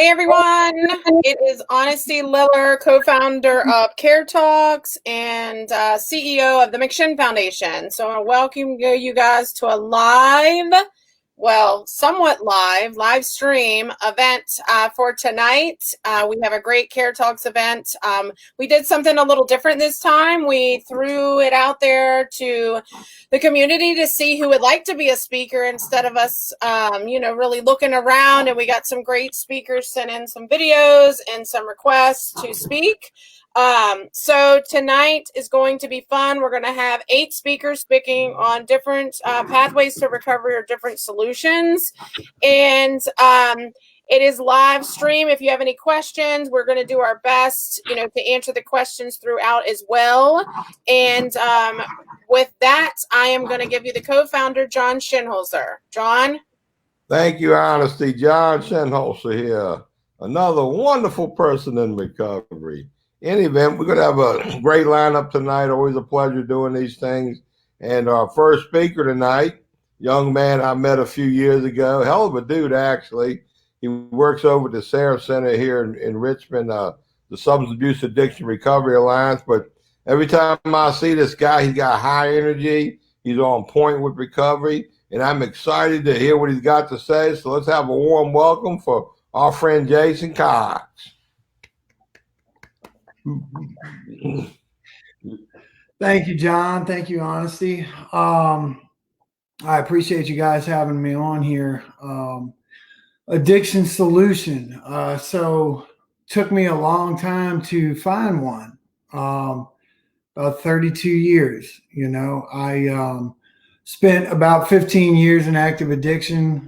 everyone. It is Honesty Liller, co-founder of Care Talks and CEO of the McShin Foundation. So I want to welcome you guys to a somewhat live stream event for tonight. We have a great Care Talks event. We did something a little different this time. We threw it out there to the community to see who would like to be a speaker instead of us, really looking around. And we got some great speakers sent in some videos and some requests to speak. So tonight is going to be fun. We're going to have 8 speakers speaking on different pathways to recovery or different solutions. And it is live stream. If you have any questions, we're going to do our best, to answer the questions throughout as well. And with that, I am going to give you the co-founder, John Shinholzer. John? Thank you, Honesty. John Shinholzer here. Another wonderful person in recovery. In any event, we're going to have a great lineup tonight. Always a pleasure doing these things. And our first speaker tonight, young man I met a few years ago, hell of a dude, actually. He works over at the Sarah Center here in Richmond, the Substance Abuse Addiction Recovery Alliance. But every time I see this guy, he's got high energy. He's on point with recovery. And I'm excited to hear what he's got to say. So let's have a warm welcome for our friend Jason Cox. Thank you, John. Thank you, Honesty. I appreciate you guys having me on here. Addiction solution. So took me a long time to find one. About 32 years. I spent about 15 years in active addiction,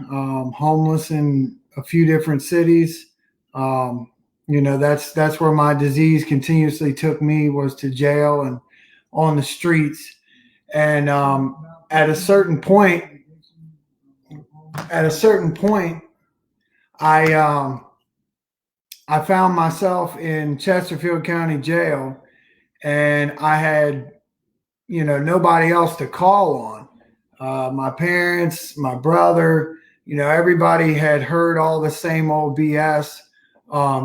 homeless in a few different cities. That's where my disease continuously took me, was to jail and on the streets. And at a certain point, I found myself in Chesterfield County Jail, and I had, nobody else to call on. My parents, my brother, everybody had heard all the same old BS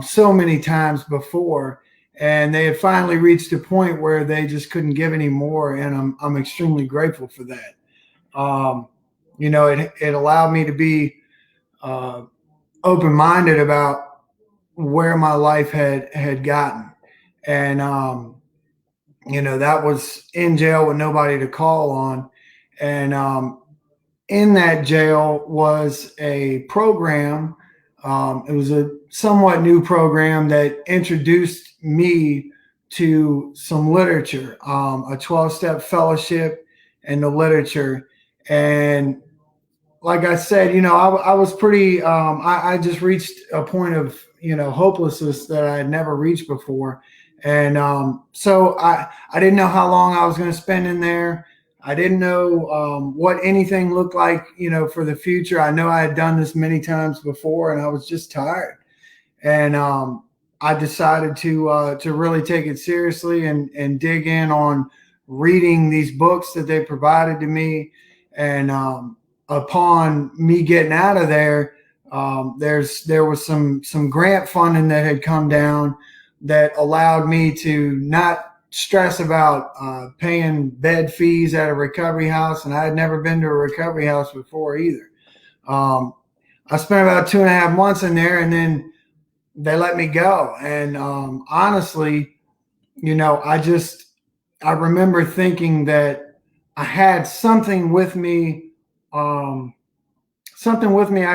so many times before, and they had finally reached a point where they just couldn't give any more, and I'm extremely grateful for that. It allowed me to be open-minded about where my life had gotten, and that was in jail with nobody to call on. And in that jail was a program. It was a somewhat new program that introduced me to some literature, a 12-step fellowship and the literature. And like I said, I was pretty, I just reached a point of, hopelessness that I had never reached before. And so I didn't know how long I was going to spend in there. I didn't know what anything looked like, for the future. I know I had done this many times before, and I was just tired. And I decided to really take it seriously and dig in on reading these books that they provided to me. And upon me getting out of there, there was some grant funding that had come down that allowed me to not stress about paying bed fees at a recovery house. And I had never been to a recovery house before either. I spent about 2.5 months in there, and then they let me go. And honestly, I remember thinking that I had something with me I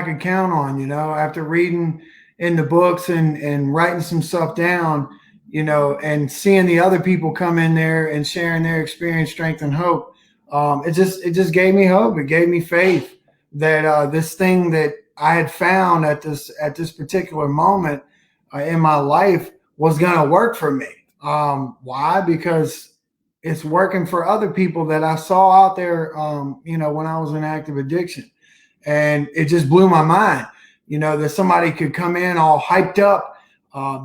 could count on, after reading in the books and writing some stuff down, and seeing the other people come in there and sharing their experience, strength, and hope. It just gave me hope. It gave me faith that this thing that I had found at this particular moment in my life was going to work for me. Why? Because it's working for other people that I saw out there, when I was in active addiction. And it just blew my mind, that somebody could come in all hyped up,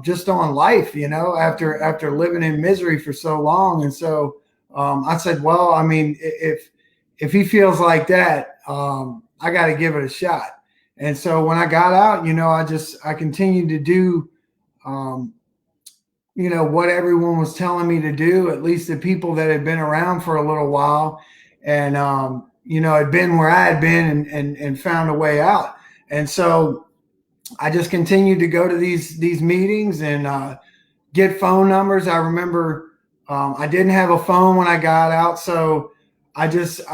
just on life, after living in misery for so long. And so I said, well, I mean, if he feels like that, I got to give it a shot. And so when I got out, I continued to do, what everyone was telling me to do, at least the people that had been around for a little while and, had been where I had been and found a way out. And so I just continued to go to these meetings and get phone numbers. I remember I didn't have a phone when I got out, so I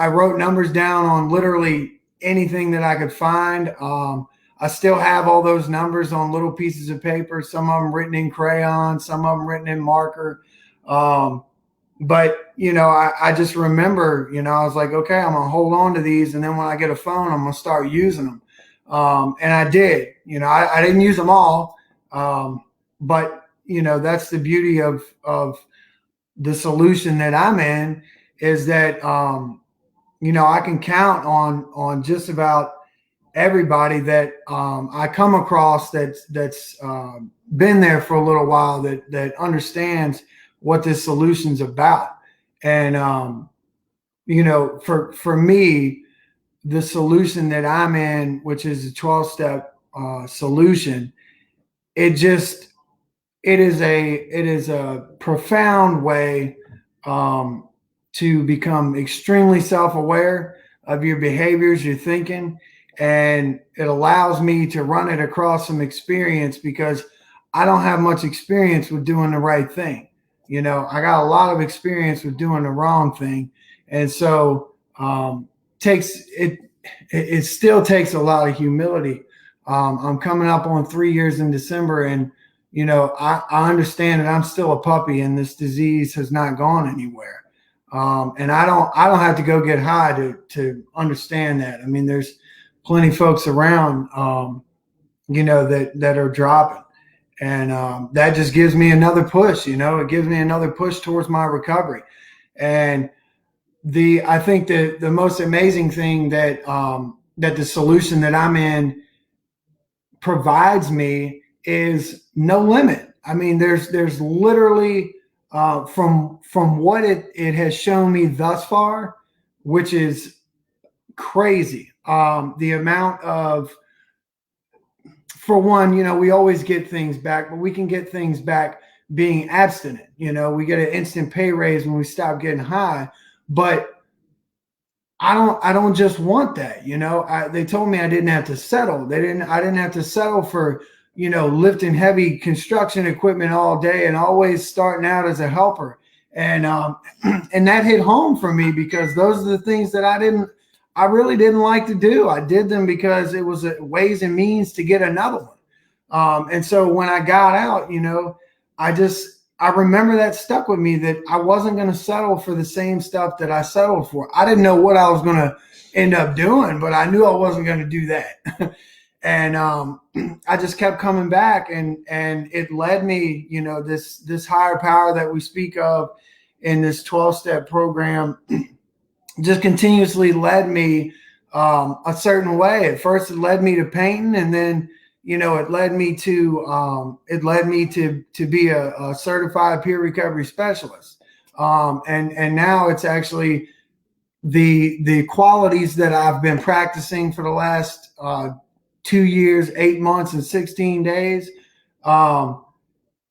wrote numbers down on literally anything that I could find. I still have all those numbers on little pieces of paper, some of them written in crayon, some of them written in marker. But, I just remember, I was like, okay, I'm going to hold on to these. And then when I get a phone, I'm going to start using them. And I did. I didn't use them all. But, that's the beauty of the solution that I'm in, is that, I can count on just about everybody that I come across that's been there for a little while, that understands what this solution's about. And for me, the solution that I'm in, which is a 12-step solution, it is a profound way to become extremely self-aware of your behaviors, your thinking, and it allows me to run it across some experience, because I don't have much experience with doing the right thing. I got a lot of experience with doing the wrong thing. And so it still takes a lot of humility. I'm coming up on 3 years in December, and I understand that I'm still a puppy and this disease has not gone anywhere. And I don't have to go get high to understand that. I mean, there's plenty of folks around, that are dropping, and that just gives me another push. It gives me another push towards my recovery. And I think the most amazing thing that the solution that I'm in provides me is no limit. I mean, there's literally from what it has shown me thus far, which is crazy. The amount of, for one, we always get things back, but we can get things back being abstinent. We get an instant pay raise when we stop getting high, but I don't just want that. They told me I didn't have to settle. I didn't have to settle for, lifting heavy construction equipment all day and always starting out as a helper. And that hit home for me, because those are the things that I really didn't like to do. I did them because it was ways and means to get another one. And so when I got out, I remember that stuck with me, that I wasn't going to settle for the same stuff that I settled for. I didn't know what I was going to end up doing, but I knew I wasn't going to do that. And I just kept coming back, and it led me, this higher power that we speak of in this 12-step program just continuously led me a certain way. At first, it led me to painting, and then it led me to be a certified peer recovery specialist. And now it's actually the qualities that I've been practicing for the last 2 years, 8 months, and 16 days.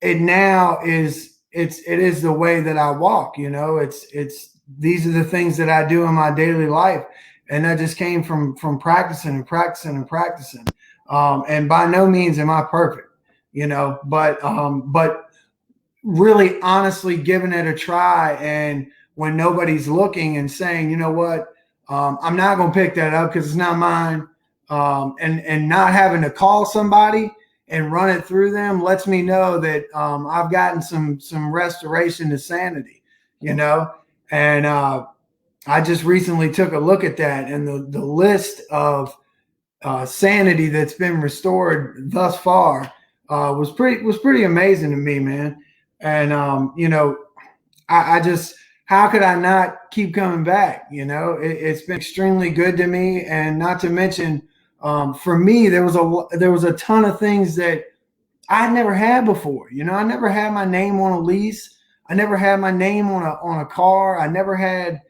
It now is the way that I walk. These are the things that I do in my daily life, and that just came from practicing and practicing and practicing. And by no means am I perfect, but really honestly giving it a try. And when nobody's looking, and saying, you know what, I'm not going to pick that up because it's not mine. And not having to call somebody and run it through them lets me know that I've gotten some restoration to sanity, and I just recently took a look at that, and the list of sanity that's been restored thus far was pretty amazing to me, man. And I just, how could I not keep coming back? It's been extremely good to me, and not to mention, for me, there was a ton of things that I'd never had before. I never had my name on a lease. I never had my name on a car. I never had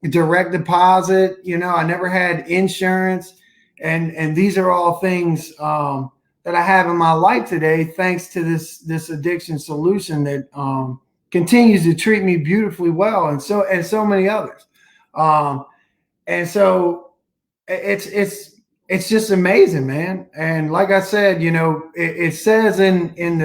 direct deposit. I never had insurance. And these are all things that I have in my life today, thanks to this addiction solution that continues to treat me beautifully well, and so many others. And so it's just amazing, man. And like I said, it says in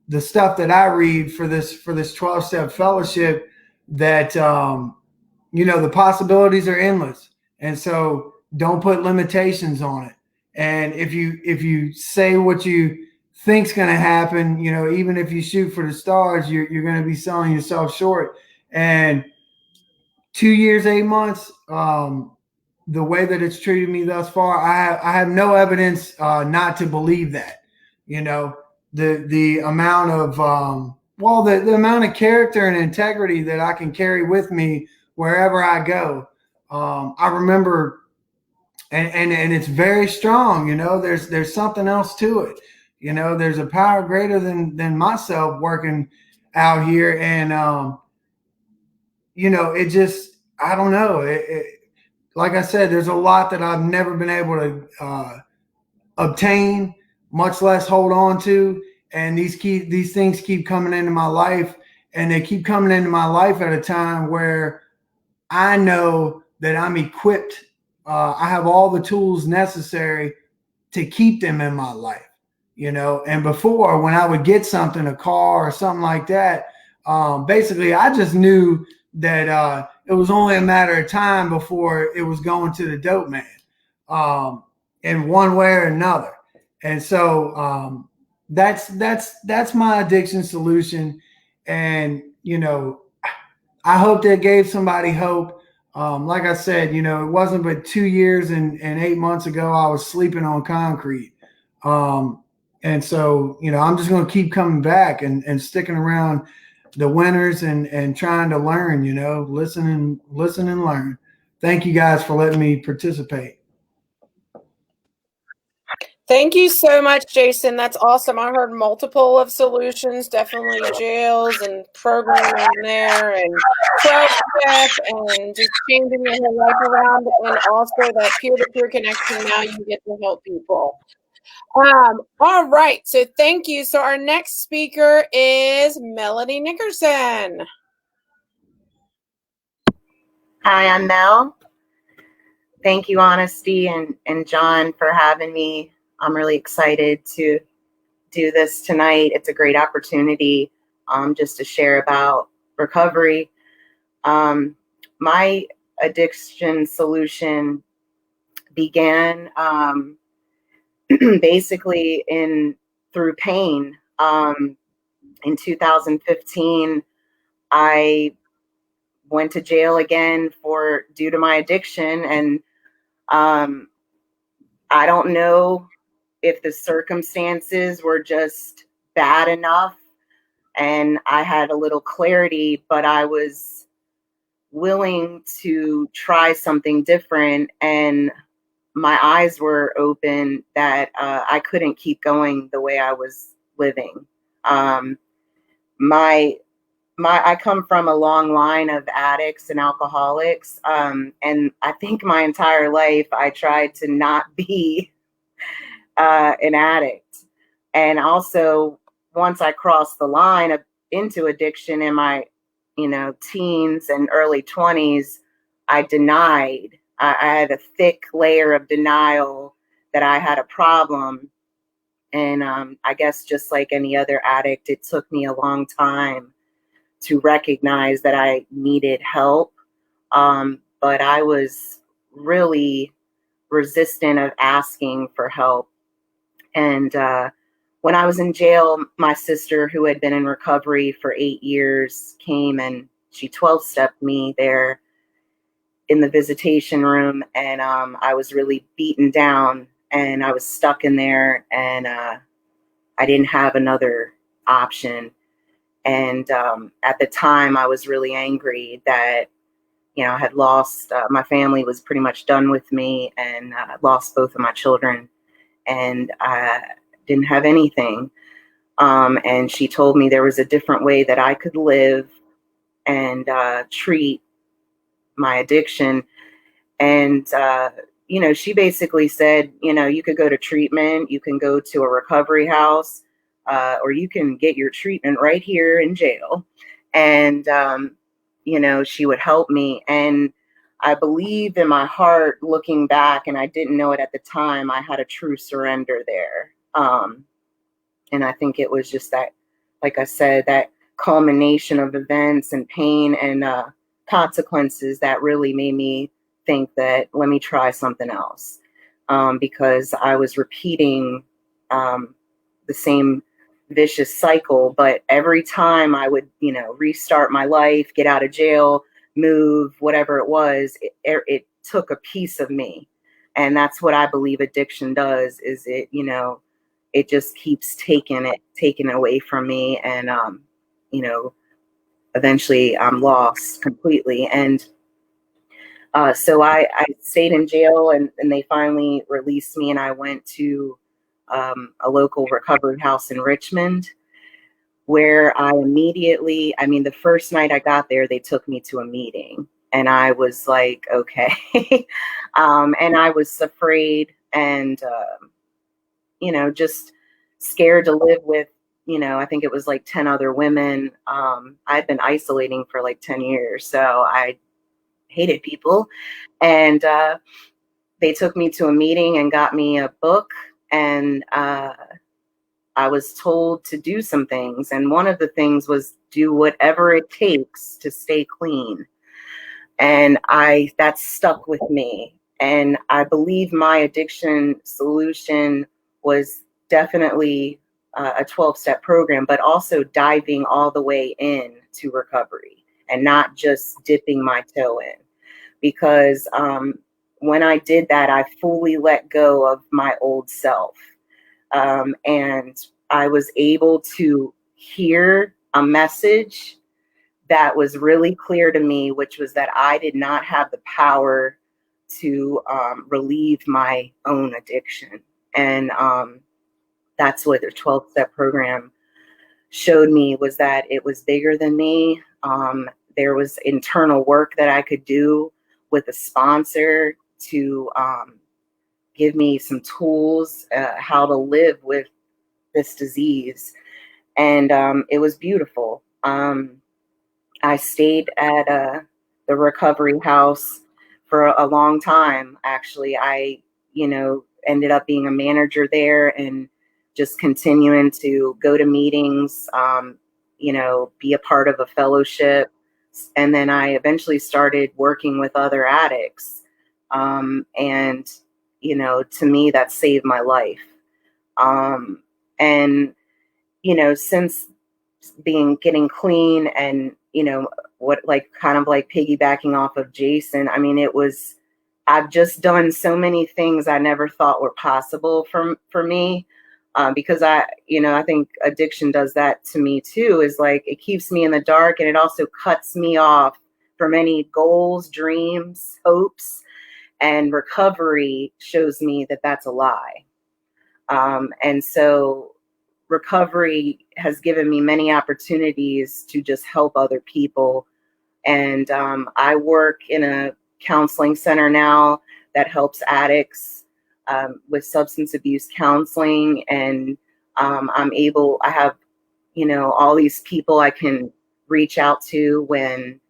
the stuff that I read for this 12-step fellowship that the possibilities are endless. And so don't put limitations on it. And if you say what you think's going to happen, even if you shoot for the stars, you're going to be selling yourself short. And 2 years, 8 months, the way that it's treated me thus far, I have no evidence not to believe that. The amount of the amount of character and integrity that I can carry with me wherever I go. I remember, and it's very strong. There's something else to it. There's a power greater than myself working out here, and it just, I don't know. Like I said, there's a lot that I've never been able to obtain, much less hold on to. And these things keep coming into my life, and they keep coming into my life at a time where I know that I'm equipped. I have all the tools necessary to keep them in my life, And before, when I would get something, a car or something like that, basically I just knew that it was only a matter of time before it was going to the dope man, in one way or another. And so that's my addiction solution. And I hope that gave somebody hope. Like I said, it wasn't but 2 years and 8 months ago I was sleeping on concrete. And so, I'm just going to keep coming back and sticking around the winners and trying to learn, listen and learn. Thank you guys for letting me participate. Thank you so much, Jason. That's awesome. I heard multiple of solutions, definitely jails and programming there and pro-step and just changing your whole life around, and also that peer-to-peer connection. Now you get to help people. All right. So thank you. So our next speaker is Melanie Nickerson. Hi, I'm Mel. Thank you, Honesty and John, for having me. I'm really excited to do this tonight. It's a great opportunity just to share about recovery. My addiction solution began basically through pain. In 2015, I went to jail again due to my addiction, and I don't know if the circumstances were just bad enough and I had a little clarity, but I was willing to try something different, and my eyes were open that I couldn't keep going the way I was living. I come from a long line of addicts and alcoholics, and I think my entire life I tried to not be an addict. And also, once I crossed the line into addiction in my, teens and early 20s, I denied. I had a thick layer of denial that I had a problem. And I guess just like any other addict, it took me a long time to recognize that I needed help. But I was really resistant of asking for help. And when I was in jail, my sister, who had been in recovery for 8 years, came and she 12-stepped me there in the visitation room. And I was really beaten down and I was stuck in there, and I didn't have another option. And at the time, I was really angry that, I had lost, my family was pretty much done with me, and lost both of my children, and I didn't have anything. And she told me there was a different way that I could live and treat my addiction. And you know, she basically said, you know, you could go to treatment, you can go to a recovery house, or you can get your treatment right here in jail. And, you know, she would help me. And I believe in my heart, looking back, and I didn't know it at the time, I had a true surrender there. And I think it was just that, like I said, that culmination of events and pain and consequences that really made me think that let me try something else, because I was repeating the same vicious cycle. But every time I would, you know, restart my life, get out of jail, move, whatever it was, it took a piece of me. And that's what I believe addiction does, is it, you know, it just keeps taking away from me. And, you know, eventually I'm lost completely. And so I stayed in jail, and they finally released me, and I went to a local recovery house in Richmond, where I immediately, I mean, the first night I got there, they took me to a meeting, and I was like, okay. And I was afraid and, you know, just scared to live with, you know, I think it was like 10 other women. I'd been isolating for like 10 years, so I hated people. And they took me to a meeting and got me a book, and I was told to do some things. And one of the things was do whatever it takes to stay clean. And that stuck with me. And I believe my addiction solution was definitely a 12-step program, but also diving all the way in to recovery and not just dipping my toe in. Because when I did that, I fully let go of my old self. And I was able to hear a message that was really clear to me, which was that I did not have the power to relieve my own addiction. And that's what the 12-step program showed me, was that it was bigger than me. There was internal work that I could do with a sponsor to give me some tools, how to live with this disease. And it was beautiful. I stayed at the recovery house for a long time. Actually, I, you know, ended up being a manager there and just continuing to go to meetings, you know, be a part of a fellowship. And then I eventually started working with other addicts. And, you know, to me, that saved my life. And, you know, since getting clean and, you know, what, like, kind of like piggybacking off of Jason, I mean, I've just done so many things I never thought were possible for me. Because you know, I think addiction does that to me too, is like, it keeps me in the dark, and it also cuts me off from any goals, dreams, hopes, and recovery shows me that that's a lie. And so recovery has given me many opportunities to just help other people. And I work in a counseling center now that helps addicts with substance abuse counseling. And I have, you know, all these people I can reach out to when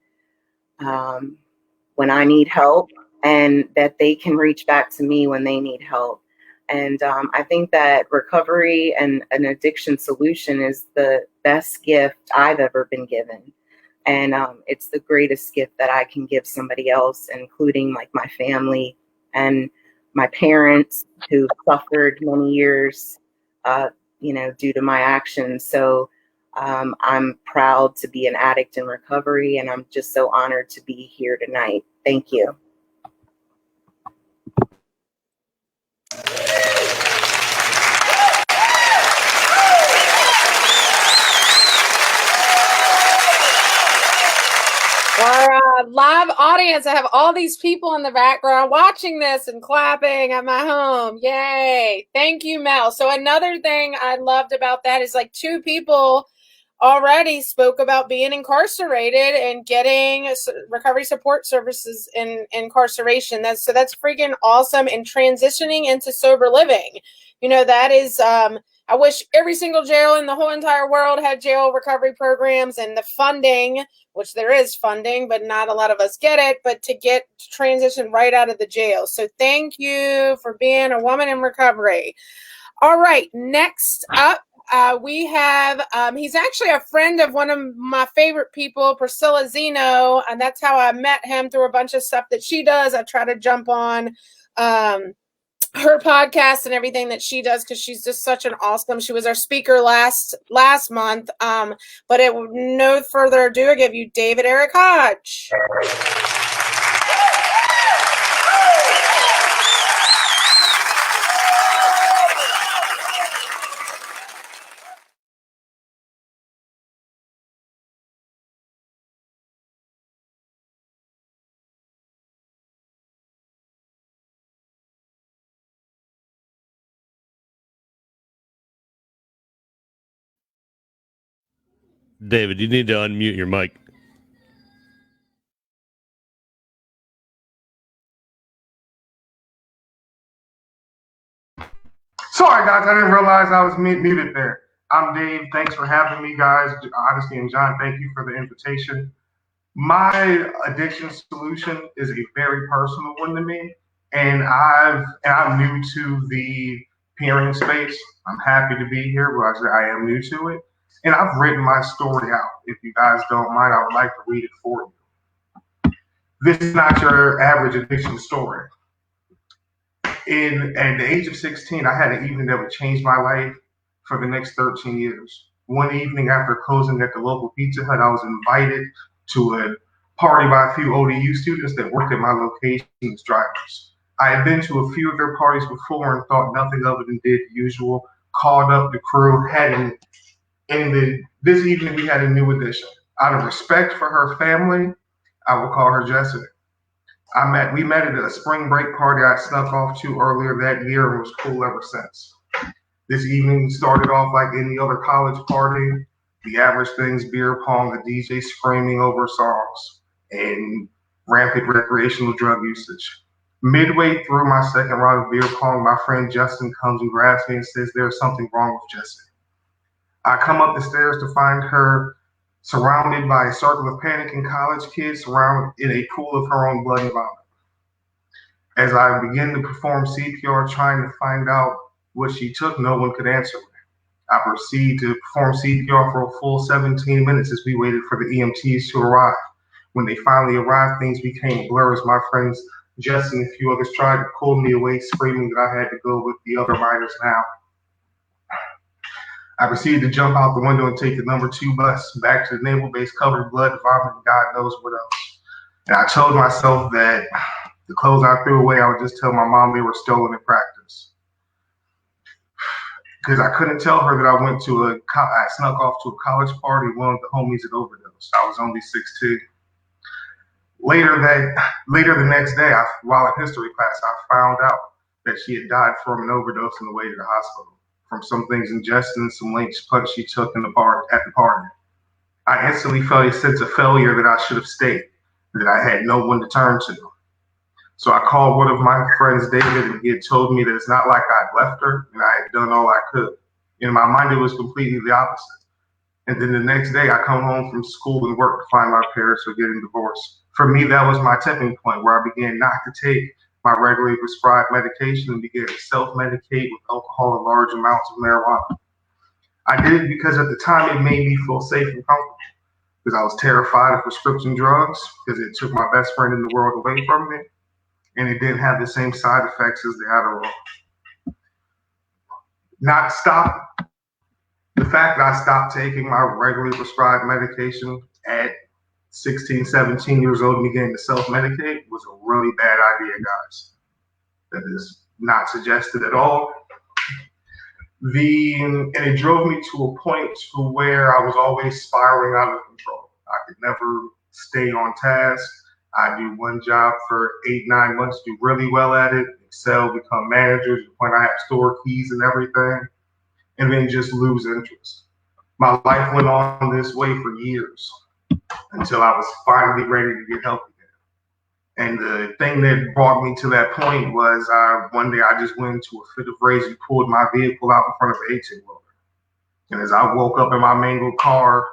I need help, and that they can reach back to me when they need help. And I think that recovery and an addiction solution is the best gift I've ever been given. And it's the greatest gift that I can give somebody else, including like my family and my parents who suffered many years, you know, due to my actions. So I'm proud to be an addict in recovery, and I'm just so honored to be here tonight. Thank you. Our live audience, I have all these people in the background watching this and clapping at my home. Yay. Thank you, Mel. So another thing I loved about that is like two people already spoke about being incarcerated and getting recovery support services in incarceration. That's freaking awesome. And transitioning into sober living, that is, I wish every single jail in the whole entire world had jail recovery programs and the funding, which there is funding, but not a lot of us get it, but to get transition right out of the jail. So thank you for being a woman in recovery. All right, next up, we have, he's actually a friend of one of my favorite people, Priscilla Zeno, and that's how I met him, through a bunch of stuff that she does. I try to jump on her podcast and everything that she does, because she's just such an awesome, she was our speaker last month. But no further ado, I give you David Eric Hodge. David, you need to unmute your mic. Sorry, guys. I didn't realize I was muted there. I'm Dave. Thanks for having me, guys. Honestly, and John, thank you for the invitation. My addiction solution is a very personal one to me, and I'm new to the peering space. I'm happy to be here, but I am new to it, and I've written my story out. If you guys don't mind, I would like to read it for you. This is not your average addiction story. At the age of 16, I had an evening that would change my life for the next 13 years. One evening after closing at the local Pizza Hut, I was invited to a party by a few ODU students that worked at my location as drivers. I had been to a few of their parties before and thought nothing of it and did the usual. Called up the crew, this evening we had a new addition. Out of respect for her family, I will call her Jessica. We met at a spring break party I snuck off to earlier that year and was cool ever since. This evening started off like any other college party. The average things, beer pong, a DJ screaming over songs, and rampant recreational drug usage. Midway through my second round of beer pong, my friend Justin comes and grabs me and says there's something wrong with Jessica. I come up the stairs to find her surrounded by a circle of panicking college kids surrounded in a pool of her own blood and vomit. As I begin to perform CPR, trying to find out what she took, no one could answer me. I proceed to perform CPR for a full 17 minutes as we waited for the EMTs to arrive. When they finally arrived, things became a blur as my friends Jesse and a few others tried to pull me away, screaming that I had to go with the other minors now. I proceeded to jump out the window and take the number 2 bus back to the naval base, covered in blood, vomit, and God knows what else. And I told myself that the clothes I threw away, I would just tell my mom they were stolen in practice. Because I couldn't tell her that I snuck off to a college party, one of the homies had overdosed. I was only 16. Later the next day, while in history class, I found out that she had died from an overdose on the way to the hospital, from some things ingested and some late punch she took at the party. I instantly felt a sense of failure that I should have stayed, that I had no one to turn to. So I called one of my friends, David, and he had told me that it's not like I'd left her and I had done all I could. In my mind, it was completely the opposite. And then the next day, I come home from school and work to find my parents were getting divorced. For me, that was my tipping point where I began not to take my regularly prescribed medication and began to self-medicate with alcohol and large amounts of marijuana. I did it because at the time it made me feel safe and comfortable, because I was terrified of prescription drugs, because it took my best friend in the world away from me, and it didn't have the same side effects as the Adderall. The fact that I stopped taking my regularly prescribed medication at 16, 17 years old and began to self-medicate was a really bad idea, guys. That is not suggested at all. And it drove me to a point to where I was always spiraling out of control. I could never stay on task. I do one job for 8-9 months, do really well at it, excel, become manager to the point I have store keys and everything, and then just lose interest. My life went on this way for years until I was finally ready to get help again. And the thing that brought me to that point was one day I just went into a fit of rage and pulled my vehicle out in front of an 18 wheeler. And as I woke up in my mangled car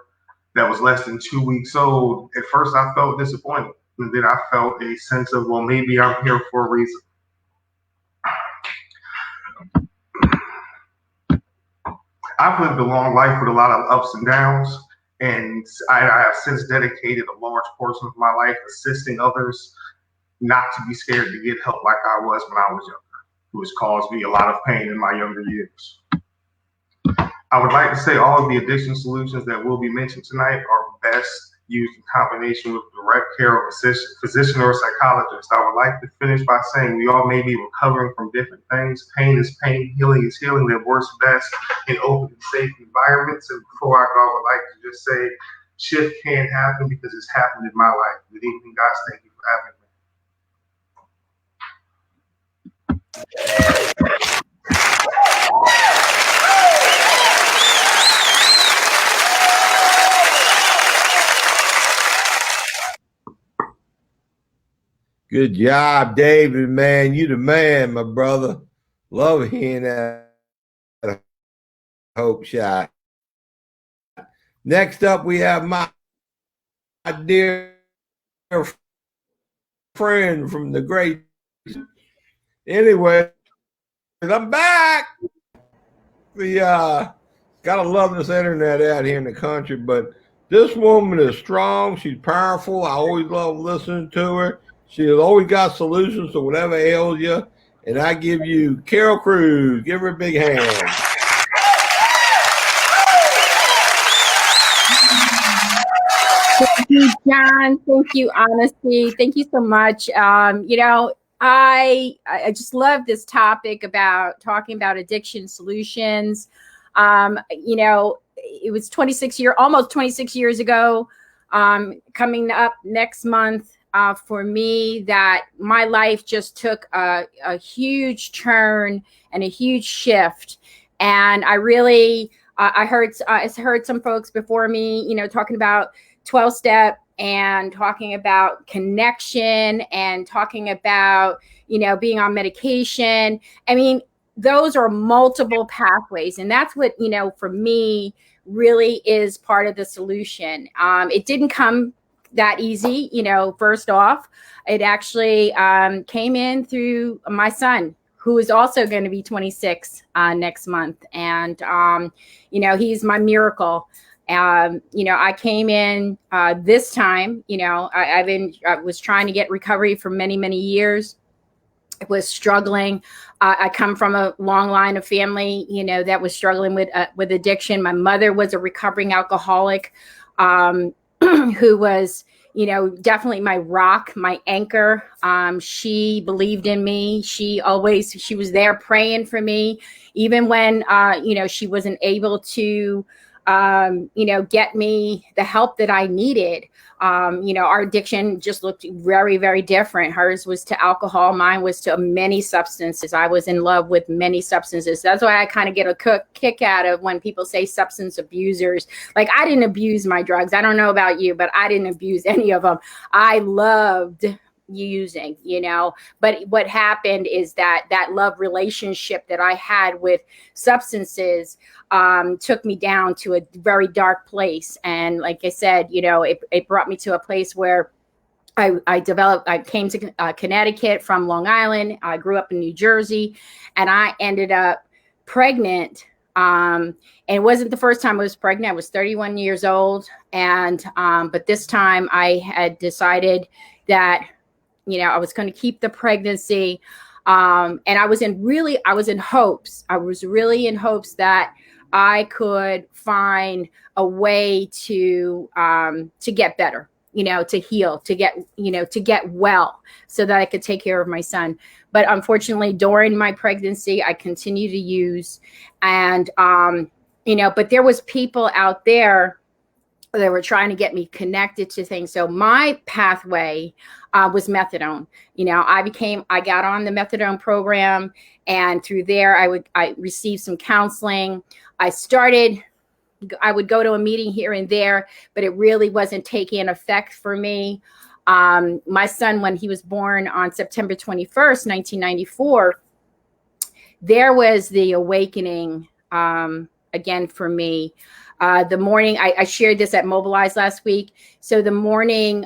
that was less than 2 weeks old, at first I felt disappointed. And then I felt a sense of, well, maybe I'm here for a reason. I've lived a long life with a lot of ups and downs, and I have since dedicated a large portion of my life assisting others not to be scared to get help like I was when I was younger, who has caused me a lot of pain in my younger years. I would like to say all of the addiction solutions that will be mentioned tonight are best used in combination with direct care of a physician or a psychologist. I would like to finish by saying we all may be recovering from different things. Pain is pain, healing is healing. That works best in open and safe environments. And before I go, I would like to just say shift can happen because it's happened in my life. Good evening, guys. Thank you for having me. Good job, David, man. You the man, my brother. Love hearing that hope shot. Next up, we have my dear friend from the great. Anyway, I'm back. Gotta love this internet out here in the country, but this woman is strong. She's powerful. I always love listening to her. She's always got solutions to whatever ails you. And I give you Carol Cruz. Give her a big hand. Thank you, John. Thank you, Honesty. Thank you so much. I just love this topic about talking about addiction solutions. It was almost 26 years ago, coming up next month, for me, that my life just took a huge turn and a huge shift. And I really, I heard some folks before me, talking about 12-step and talking about connection and talking about, being on medication. I mean, those are multiple pathways. And that's what, for me, really is part of the solution. It didn't come that easy, first off. It actually came in through my son, who is also going to be 26 next month. And, he's my miracle. I came in this time, I was trying to get recovery for many, many years. I was struggling. I come from a long line of family, that was struggling with addiction. My mother was a recovering alcoholic, who was, definitely my rock, my anchor. She believed in me. She was there praying for me, even when, she wasn't able to, get me the help that I needed. Our addiction just looked very, very different. Hers was to alcohol. Mine was to many substances. I was in love with many substances. That's why I kind of get a kick out of when people say substance abusers. Like, I didn't abuse my drugs. I don't know about you, but I didn't abuse any of them. I loved using, but what happened is that love relationship that I had with substances took me down to a very dark place. And like I said, it brought me to a place where I came to Connecticut from Long Island. I grew up in New Jersey, and I ended up pregnant. And it wasn't the first time I was pregnant. I was 31 years old. And, but this time I had decided that, I was going to keep the pregnancy. And I was in hopes. I was really in hopes that I could find a way to get better, to heal, to get well, so that I could take care of my son. But unfortunately, during my pregnancy, I continued to use, and, but there was people out there that were trying to get me connected to things. So my pathway was methadone. I got on the methadone program, and through there, I received some counseling. I started, I would go to a meeting here and there, but it really wasn't taking effect for me. My son, when he was born on September 21st, 1994, there was the awakening again for me. The morning I shared this at Mobilize last week. So the morning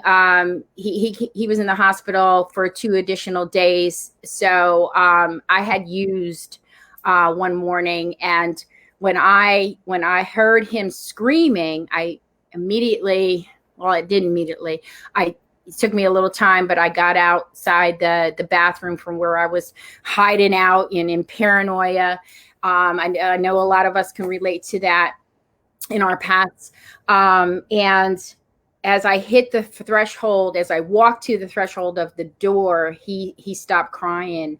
he was in the hospital for 2 additional days. So I had used one morning, and when I heard him screaming, I immediately, well, it didn't immediately. It took me a little time, but I got outside the bathroom from where I was hiding out in paranoia. I know a lot of us can relate to that in our paths. And as I hit the threshold, as I walked to the threshold of the door, he stopped crying.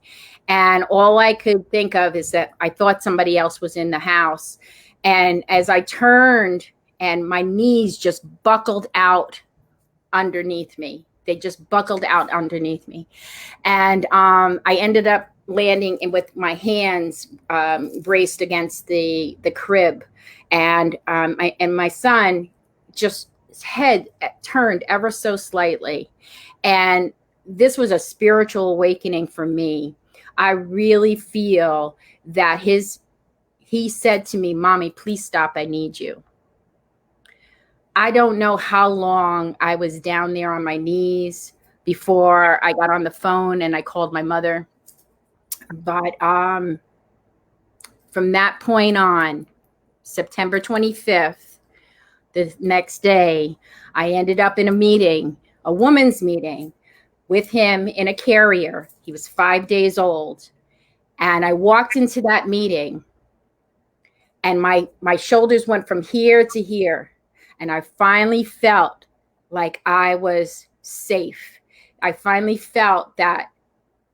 And all I could think of is that I thought somebody else was in the house. And as I turned, and my knees just buckled out underneath me. They just buckled out underneath me. And I ended up landing with my hands braced against the crib. And my son, just his head turned ever so slightly. And this was a spiritual awakening for me. I really feel that he said to me, "Mommy, please stop. I need you." I don't know how long I was down there on my knees before I got on the phone and I called my mother. But from that point on, September 25th, the next day, I ended up in a meeting, a woman's meeting, with him in a carrier. He was 5 days old. And I walked into that meeting, and my shoulders went from here to here. And I finally felt like I was safe. I finally felt that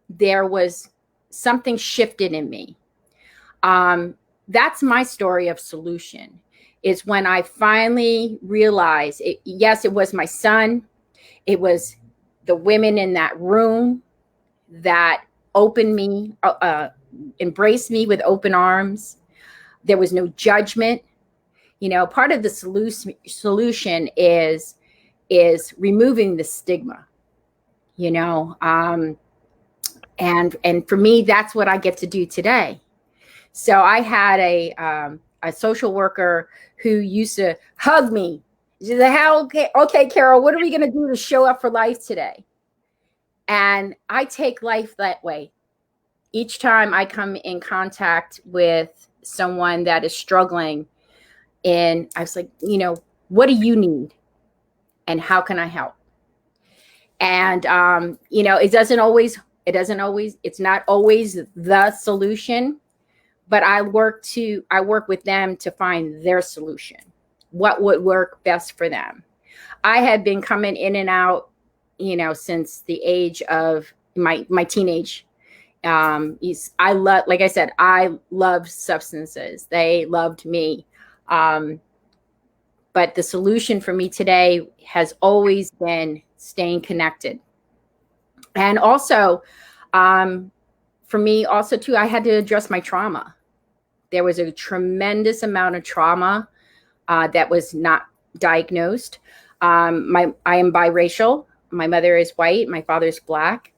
there was something shifted in me. That's my story of solution, is when I finally realized, yes, it was my son. It was the women in that room that opened me, embraced me with open arms. There was no judgment. You know, part of the solution is removing the stigma, you know, and for me, that's what I get to do today. So I had a social worker who used to hug me. She said, okay, Carol, what are we going to do to show up for life today? And I take life that way. Each time I come in contact with someone that is struggling, and I was like, you know, what do you need? And how can I help? And, you know, it's not always the solution, but I work with them to find their solution. What would work best for them? I had been coming in and out, you know, since the age of my teenage. I loved substances. They loved me. But the solution for me today has always been staying connected. And also, for me also too, I had to address my trauma. There was a tremendous amount of trauma that was not diagnosed. I am biracial. My mother is white. My father is black.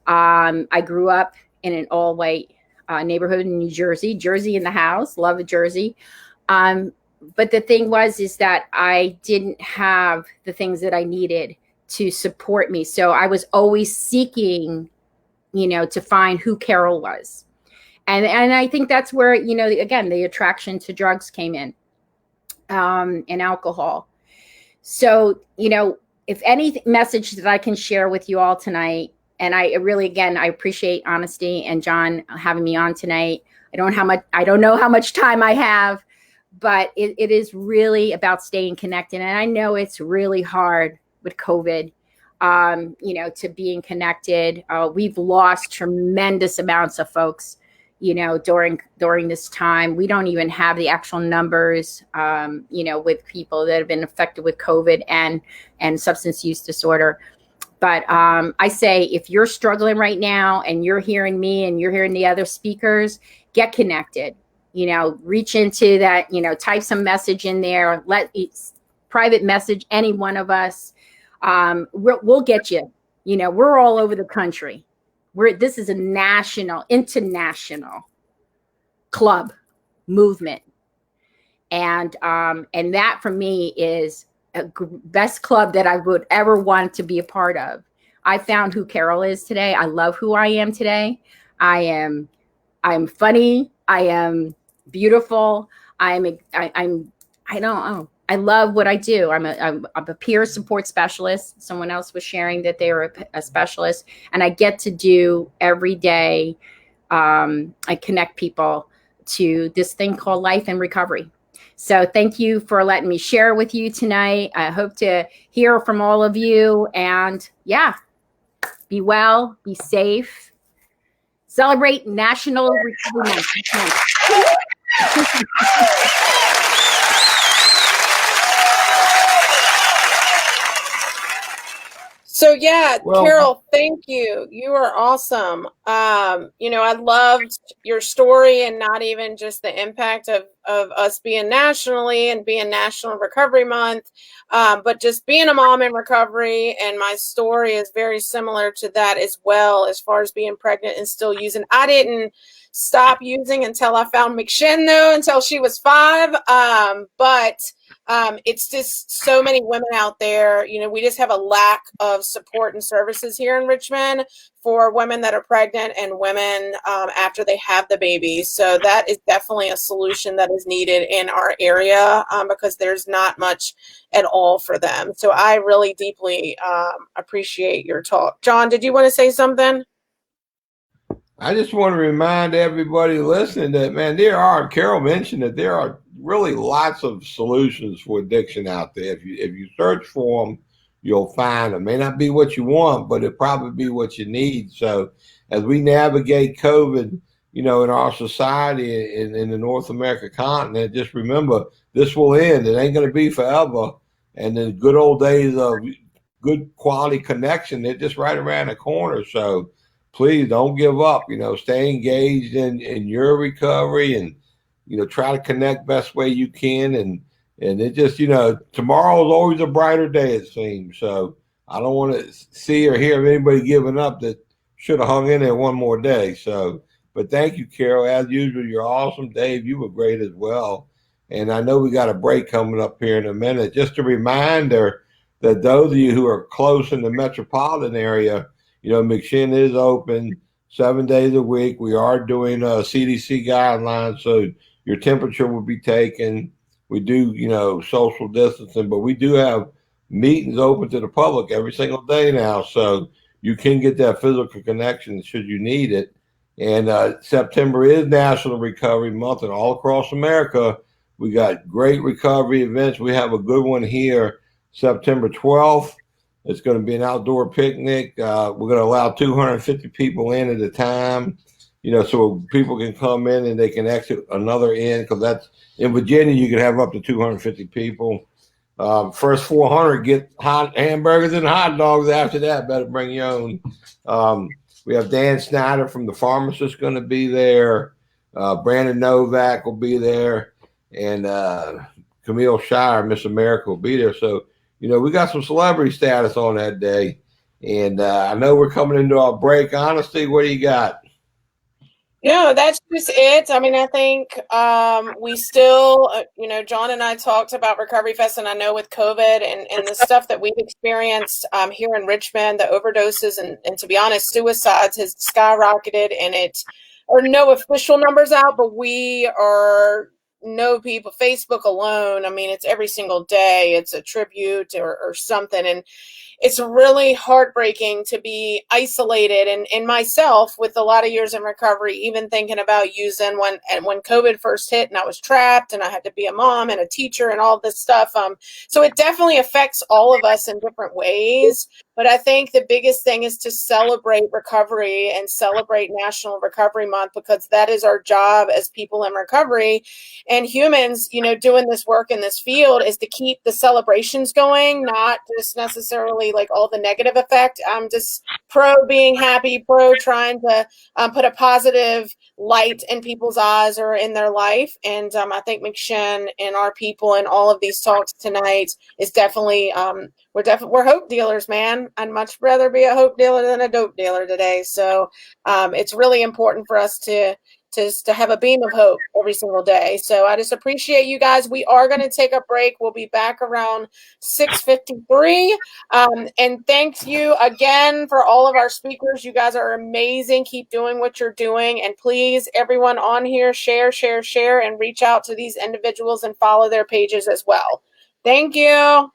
I grew up in an all-white neighborhood in New Jersey. Jersey in the house. Love Jersey. But the thing is that I didn't have the things that I needed to support me. So I was always seeking, you know, to find who Carol was. And I think that's where, you know, again, the attraction to drugs came in, and alcohol. So, you know, if any message that I can share with you all tonight, and I really, again, I appreciate honesty and John having me on tonight. I don't know how much time I have, but it is really about staying connected. And I know it's really hard with COVID, you know, to being connected. We've lost tremendous amounts of folks, you know, during this time. We don't even have the actual numbers, you know, with people that have been affected with COVID and substance use disorder. But I say, if you're struggling right now and you're hearing me and you're hearing the other speakers, get connected. reach into that, type some message in there, private message any one of us. We'll get you. We're all over the country. This is a international club movement. And that for me is a best club that I would ever want to be a part of. I found who Carol is today. I love who I am today. I'm funny. I am beautiful. I don't know. I love what I do. I'm a peer support specialist. Someone else was sharing that they were a specialist, and I get to do every day. I connect people to this thing called life and recovery. So thank you for letting me share with you tonight. I hope to hear from all of you, and be well, be safe. Celebrate National Recovery Month. So Carol, thank you. You are awesome. I loved your story, and not even just the impact of us being nationally and being National Recovery Month, but just being a mom in recovery. And my story is very similar to that as well, as far as being pregnant and still using. I didn't stop using until I found McShin, though, until she was 5. But it's just so many women out there. We just have a lack of support and services here in Richmond for women that are pregnant and women after they have the baby. So that is definitely a solution that is needed in our area, because there's not much at all for them. So I really deeply appreciate your talk. John, did you want to say something? I just want to remind everybody listening that, man, Carol mentioned that there are really lots of solutions for addiction out there. If you search for them, you'll find them. May not be what you want, but it'll probably be what you need. So as we navigate COVID, in our society in the North America continent, just remember this will end. It ain't going to be forever. And the good old days of good quality connection, they're just right around the corner. So please don't give up, stay engaged in your recovery, and, try to connect best way you can. And it just, tomorrow is always a brighter day, it seems. So I don't want to see or hear of anybody giving up that should have hung in there one more day. So, but thank you, Carol. As usual, you're awesome. Dave, you were great as well. And I know we got a break coming up here in a minute. Just a reminder that those of you who are close in the metropolitan area, McShin is open 7 days a week. We are doing CDC guidelines, so your temperature will be taken. We do, social distancing, but we do have meetings open to the public every single day now, so you can get that physical connection should you need it. And September is National Recovery Month, and all across America, we got great recovery events. We have a good one here, September 12th. It's going to be an outdoor picnic. We're going to allow 250 people in at a time, so people can come in and they can exit another end, because that's in Virginia, you can have up to 250 people. First 400 get hot hamburgers and hot dogs. After that, better bring your own. We have Dan Snyder from The Pharmacist going to be there. Brandon Novak will be there. And Camille Shire, Miss America, will be there. So, we got some celebrity status on that day. And I know we're coming into our break. Honesty, what do you got? That's just it. I mean, I think we still, John and I talked about Recovery Fest, and I know with COVID and the stuff that we've experienced here in Richmond, the overdoses and to be honest, suicides has skyrocketed, and or no official numbers out, but we know people, Facebook alone, I mean, it's every single day, it's a tribute or something. And it's really heartbreaking to be isolated, and myself with a lot of years in recovery, even thinking about using when COVID first hit and I was trapped and I had to be a mom and a teacher and all this stuff. So it definitely affects all of us in different ways. But I think the biggest thing is to celebrate recovery and celebrate National Recovery Month, because that is our job as people in recovery and humans, doing this work in this field, is to keep the celebrations going, not just necessarily like all the negative effect. I'm just pro being happy, pro trying to put a positive light in people's eyes or in their life. And I think McShin and our people and all of these talks tonight is definitely, we're hope dealers, man. I'd much rather be a hope dealer than a dope dealer today. So it's really important for us to have a beam of hope every single day. So I just appreciate you guys. We are going to take a break. We'll be back around 6:53. And thanks you again for all of our speakers. You guys are amazing. Keep doing what you're doing. And please, everyone on here, share, and reach out to these individuals and follow their pages as well. Thank you.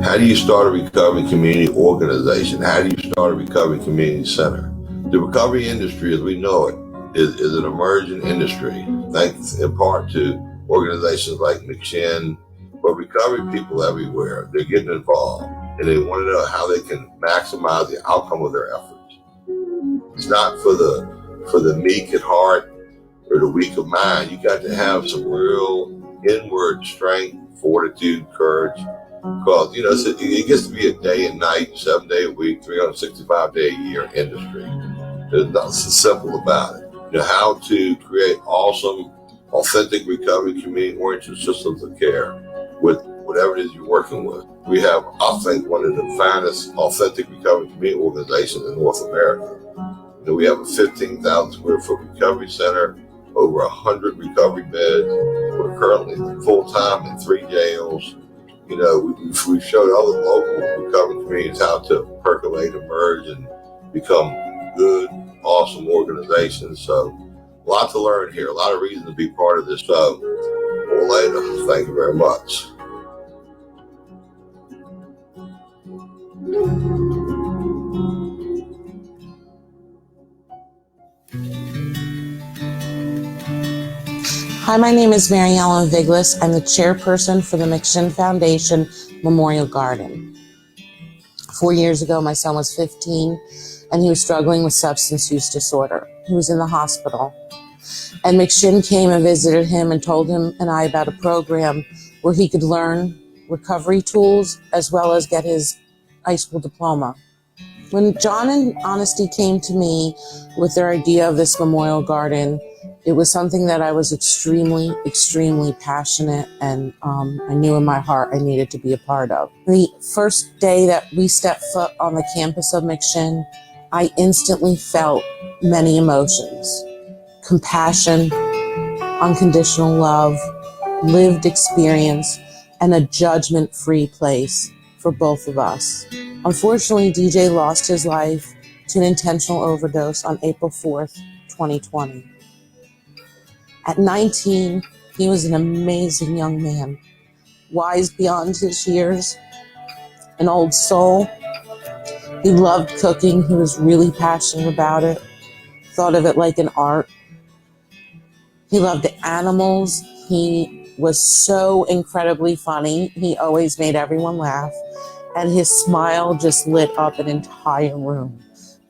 How do you start a recovery community organization? How do you start a recovery community center? The recovery industry, as we know it, is an emerging industry, thanks in part to organizations like McShin, but recovery people everywhere. They're getting involved, and they want to know how they can maximize the outcome of their efforts. It's not for the meek at heart or the weak of mind. You got to have some real inward strength, fortitude, courage. Because, it gets to be a day and night, 7 day a week, 365 day a year industry. There's nothing simple about it. How to create awesome, authentic recovery community-oriented systems of care with whatever it is you're working with. We have, I think, one of the finest authentic recovery community organizations in North America. We have a 15,000 square foot recovery center, over 100 recovery beds. We're currently full-time in 3 jails. We've showed other local recovery communities how to percolate, emerge, and become good, awesome organizations. So, a lot to learn here, a lot of reason to be part of this. So, more later. Thank you very much. Hi, my name is Mary Ellen Viglis. I'm the chairperson for the McShin Foundation Memorial Garden. 4 years ago, my son was 15, and he was struggling with substance use disorder. He was in the hospital. And McShin came and visited him and told him and I about a program where he could learn recovery tools as well as get his high school diploma. When John and Honesty came to me with their idea of this memorial garden, it was something that I was extremely, extremely passionate and I knew in my heart I needed to be a part of. The first day that we stepped foot on the campus of McShin, I instantly felt many emotions: compassion, unconditional love, lived experience, and a judgment-free place for both of us. Unfortunately, DJ lost his life to an intentional overdose on April 4th, 2020. At 19, he was an amazing young man, wise beyond his years, an old soul. He loved cooking. He was really passionate about it, thought of it like an art. He loved animals. He was so incredibly funny. He always made everyone laugh, and his smile just lit up an entire room.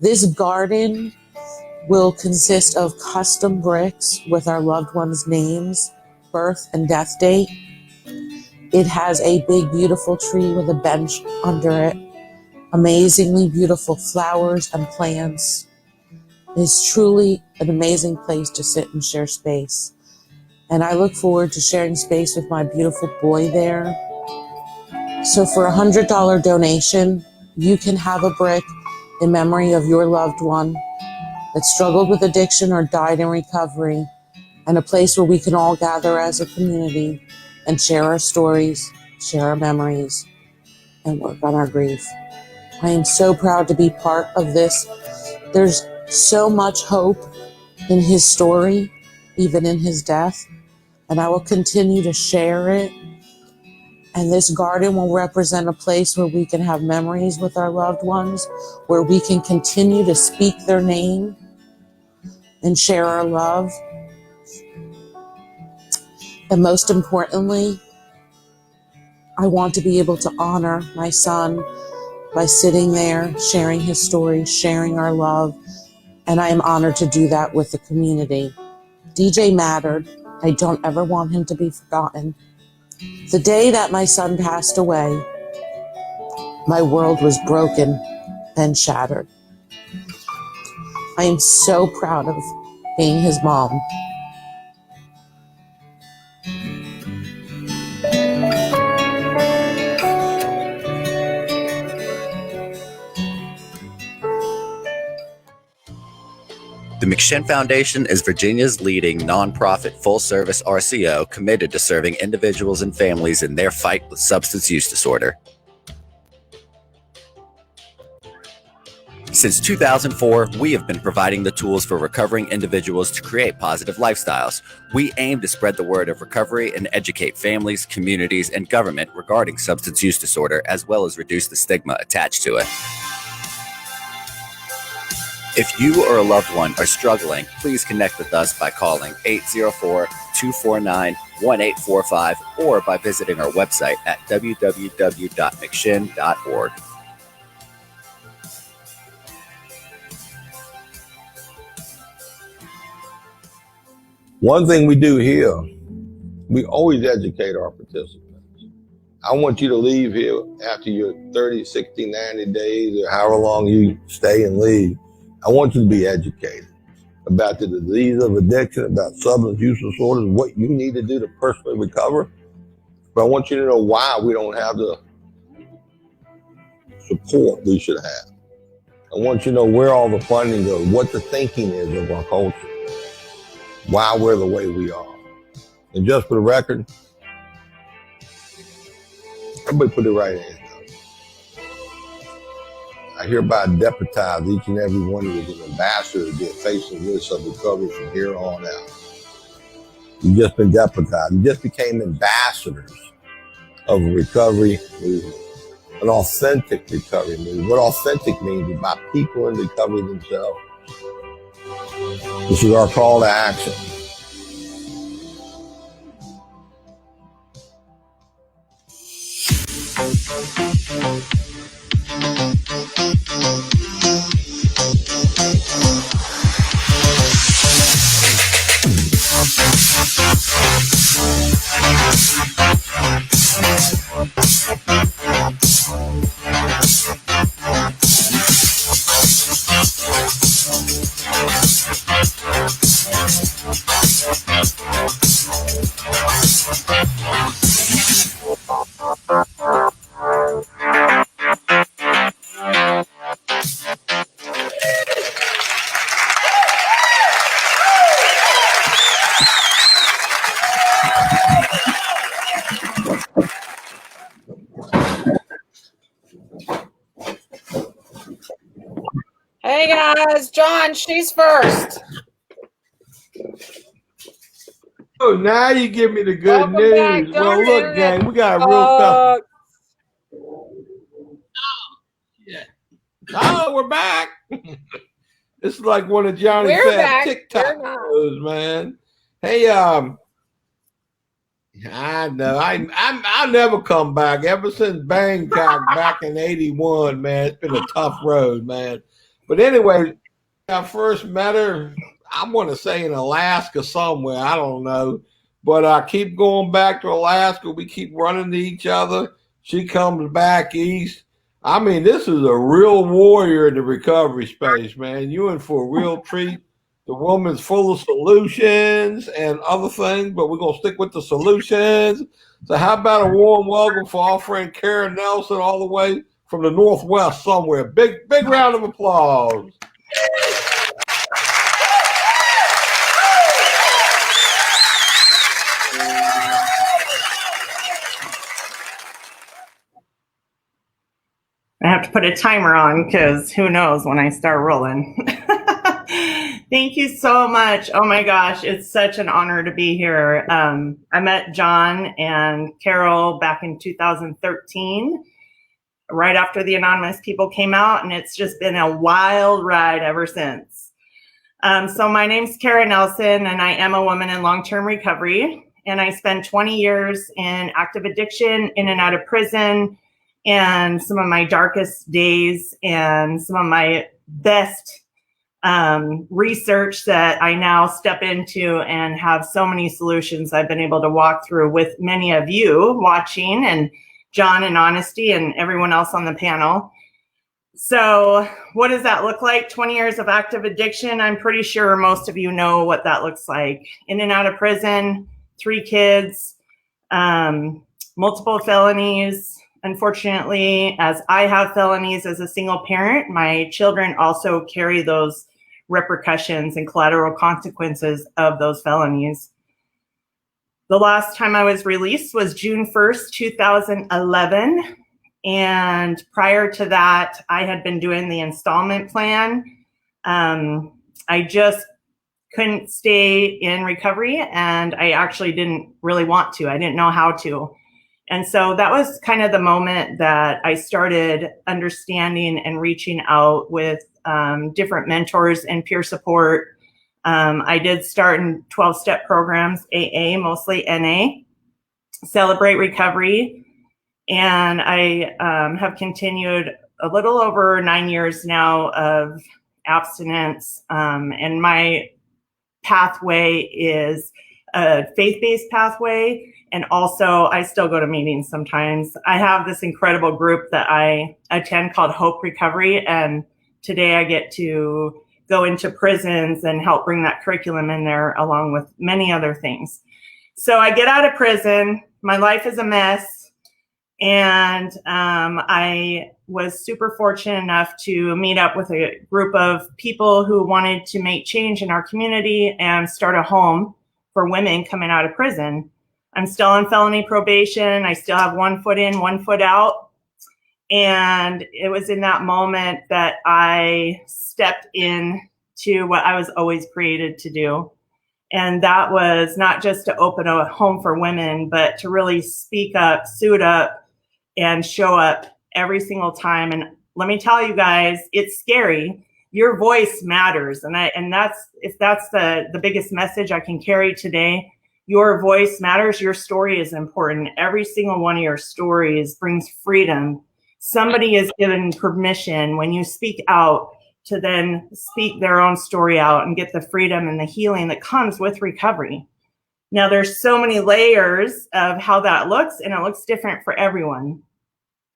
This garden will consist of custom bricks with our loved ones' names, birth and death date. It has a big, beautiful tree with a bench under it, amazingly beautiful flowers and plants. It's truly an amazing place to sit and share space. And I look forward to sharing space with my beautiful boy there. So for a $100 donation, you can have a brick in memory of your loved one that struggled with addiction or died in recovery, and a place where we can all gather as a community and share our stories, share our memories, and work on our grief. I am so proud to be part of this. There's so much hope in his story, even in his death, and I will continue to share it. And this garden will represent a place where we can have memories with our loved ones, where we can continue to speak their name and share our love. And most importantly, I want to be able to honor my son by sitting there, sharing his story, sharing our love, and I am honored to do that with the community. DJ mattered. I don't ever want him to be forgotten. The day that my son passed away, my world was broken and shattered. I am so proud of being his mom. The McShin Foundation is Virginia's leading nonprofit full-service RCO committed to serving individuals and families in their fight with substance use disorder. Since 2004, we have been providing the tools for recovering individuals to create positive lifestyles. We aim to spread the word of recovery and educate families, communities, and government regarding substance use disorder, as well as reduce the stigma attached to it. If you or a loved one are struggling, please connect with us by calling 804-249-1845 or by visiting our website at www.mcshin.org. One thing we do here, we always educate our participants. I want you to leave here after your 30, 60, 90 days or however long you stay and leave. I want you to be educated about the disease of addiction, about substance use disorders, what you need to do to personally recover. But I want you to know why we don't have the support we should have. I want you to know where all the funding goes, what the thinking is of our culture, why we're the way we are. And just for the record, everybody put it right in. I hereby deputize each and every one of you as an ambassador to be a face and voice of recovery from here on out. You've just been deputized. You just became ambassadors of a recovery movement, an authentic recovery movement. What authentic means is by people in recovery themselves. This is our call to action. Hey guys, John, she's first. Oh, now you give me the good Welcome news. back, Well, darn look, it. gang, we got a real tough. Yeah. Oh, we're back. This is like one of Johnny We're Fat back. TikTok We're not. shows, man. Hey, I know. I'll never come back. Ever since Bangkok back in '81, man, it's been a tough road, man. But anyway, I first met her, I want to say in Alaska somewhere. I don't know. But I keep going back to Alaska. We keep running to each other. She comes back east. I mean, this is a real warrior in the recovery space, man. You in for a real treat. The woman's full of solutions and other things, but we're going to stick with the solutions. So how about a warm welcome for our friend Karen Nelson all the way from the Northwest somewhere. Big round of applause. I have to put a timer on because who knows when I start rolling. Thank you so much. Oh my gosh, it's such an honor to be here. I met John and Carol back in 2013, right after the Anonymous people came out, and it's just been a wild ride ever since. So my name's Kara Nelson, and I am a woman in long-term recovery. and I spent 20 years in active addiction, in and out of prison, and some of my darkest days and some of my best research that I now step into and have so many solutions I've been able to walk through with many of you watching, and John and Honesty and everyone else on the panel. So what does that look like? 20 years of active addiction. I'm pretty sure most of you know what that looks like. In and out of prison, 3 kids, multiple felonies. Unfortunately, as I have felonies as a single parent, my children also carry those repercussions and collateral consequences of those felonies. The last time I was released was June 1st, 2011. And prior to that, I had been doing the installment plan. I just couldn't stay in recovery, and I actually didn't really want to. I didn't know how to. And so that was kind of the moment that I started understanding and reaching out with different mentors and peer support. I did start in 12-step programs, AA, mostly NA, Celebrate Recovery. And I have continued a little over 9 years now of abstinence. And my pathway is a faith-based pathway. And also I still go to meetings sometimes. I have this incredible group that I attend called Hope Recovery. And today I get to go into prisons and help bring that curriculum in there along with many other things. So I get out of prison, my life is a mess. And I was super fortunate enough to meet up with a group of people who wanted to make change in our community and start a home for women coming out of prison. I'm still on felony probation. I still have 1 foot in, 1 foot out. And it was in that moment that I stepped in to what I was always created to do. And that was not just to open a home for women, but to really speak up, suit up, and show up every single time. And let me tell you guys, it's scary. Your voice matters. And that's the biggest message I can carry today. Your voice matters. Your story is important. Every single one of your stories brings freedom. Somebody is given permission when you speak out to then speak their own story out and get the freedom and the healing that comes with recovery. Now, there's so many layers of how that looks, and it looks different for everyone.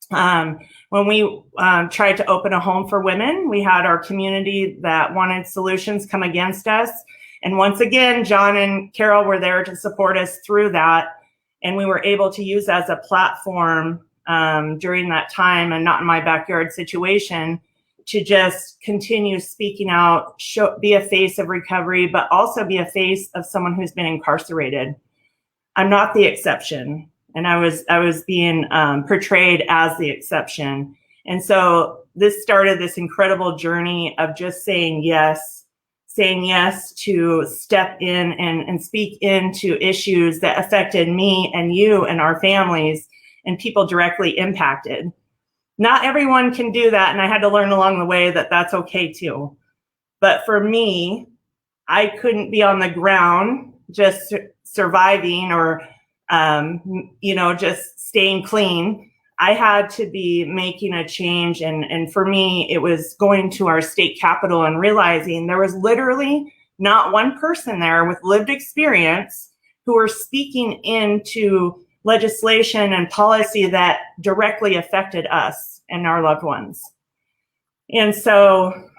When we tried to open a home for women, we had our community that wanted solutions come against us. And once again, John and Carol were there to support us through that. And we were able to use as a platform during that time, and not in my backyard situation, to just continue speaking out, be a face of recovery, but also be a face of someone who's been incarcerated. I'm not the exception. And I was being portrayed as the exception. And so this started this incredible journey of just saying yes to step in and speak into issues that affected me and you and our families and people directly impacted. Not everyone can do that. And I had to learn along the way that that's okay too. But for me, I couldn't be on the ground just surviving or just staying clean. I had to be making a change. And for me, it was going to our state capitol and realizing there was literally not one person there with lived experience who were speaking into legislation and policy that directly affected us and our loved ones. And so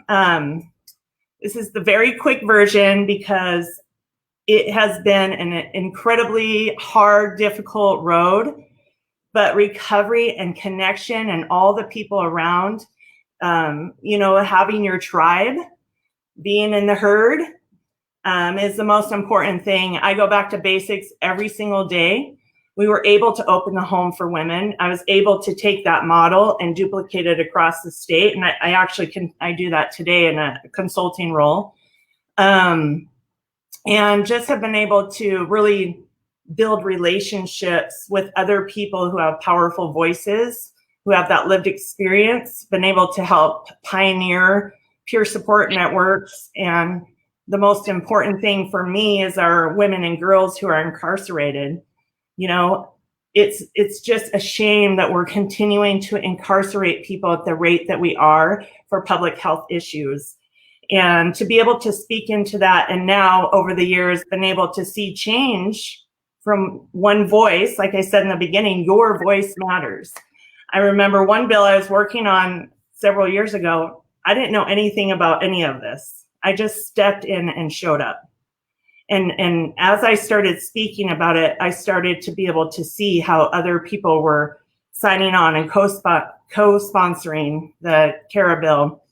this is the very quick version because it has been an incredibly hard, difficult road, but recovery and connection and all the people around, having your tribe, being in the herd is the most important thing. I go back to basics every single day. We were able to open the home for women. I was able to take that model and duplicate it across the state. And I actually I do that today in a consulting role. And just have been able to really build relationships with other people who have powerful voices, who have that lived experience, been able to help pioneer peer support networks and the most important thing for me is our women and girls who are incarcerated. You know, it's just a shame that we're continuing to incarcerate people at the rate that we are for public health issues. And to be able to speak into that, and now over the years been able to see change from one voice. Like I said in the beginning, your voice matters. I remember one bill I was working on several years ago. I didn't know anything about any of this. I just stepped in and showed up. And as I started speaking about it, I started to be able to see how other people were signing on and co-sponsoring the CARA bill,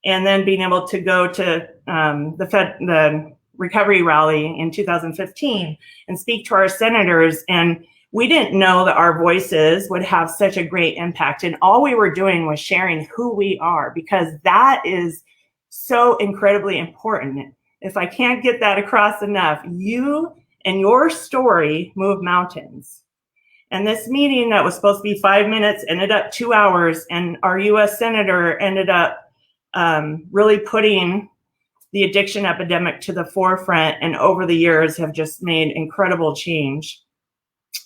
and then being able to go to the recovery rally in 2015 and speak to our senators. And we didn't know that our voices would have such a great impact. And all we were doing was sharing who we are, because that is so incredibly important. If I can't get that across enough, you and your story move mountains. And this meeting that was supposed to be 5 minutes ended up 2 hours, and our US Senator ended up really putting the addiction epidemic to the forefront, and over the years have just made incredible change.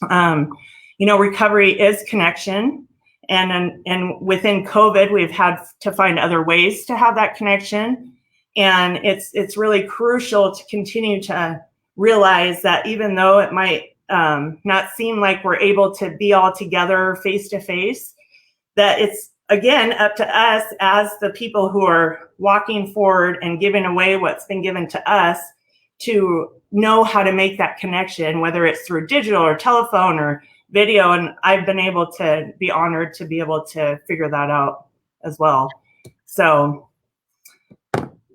You know, recovery is connection. And within COVID, we've had to find other ways to have that connection. And it's really crucial to continue to realize that even though it might not seem like we're able to be all together face to face, that it's, again, up to us as the people who are walking forward and giving away what's been given to us to know how to make that connection, whether it's through digital or telephone or video. And I've been able to be honored to be able to figure that out as well. So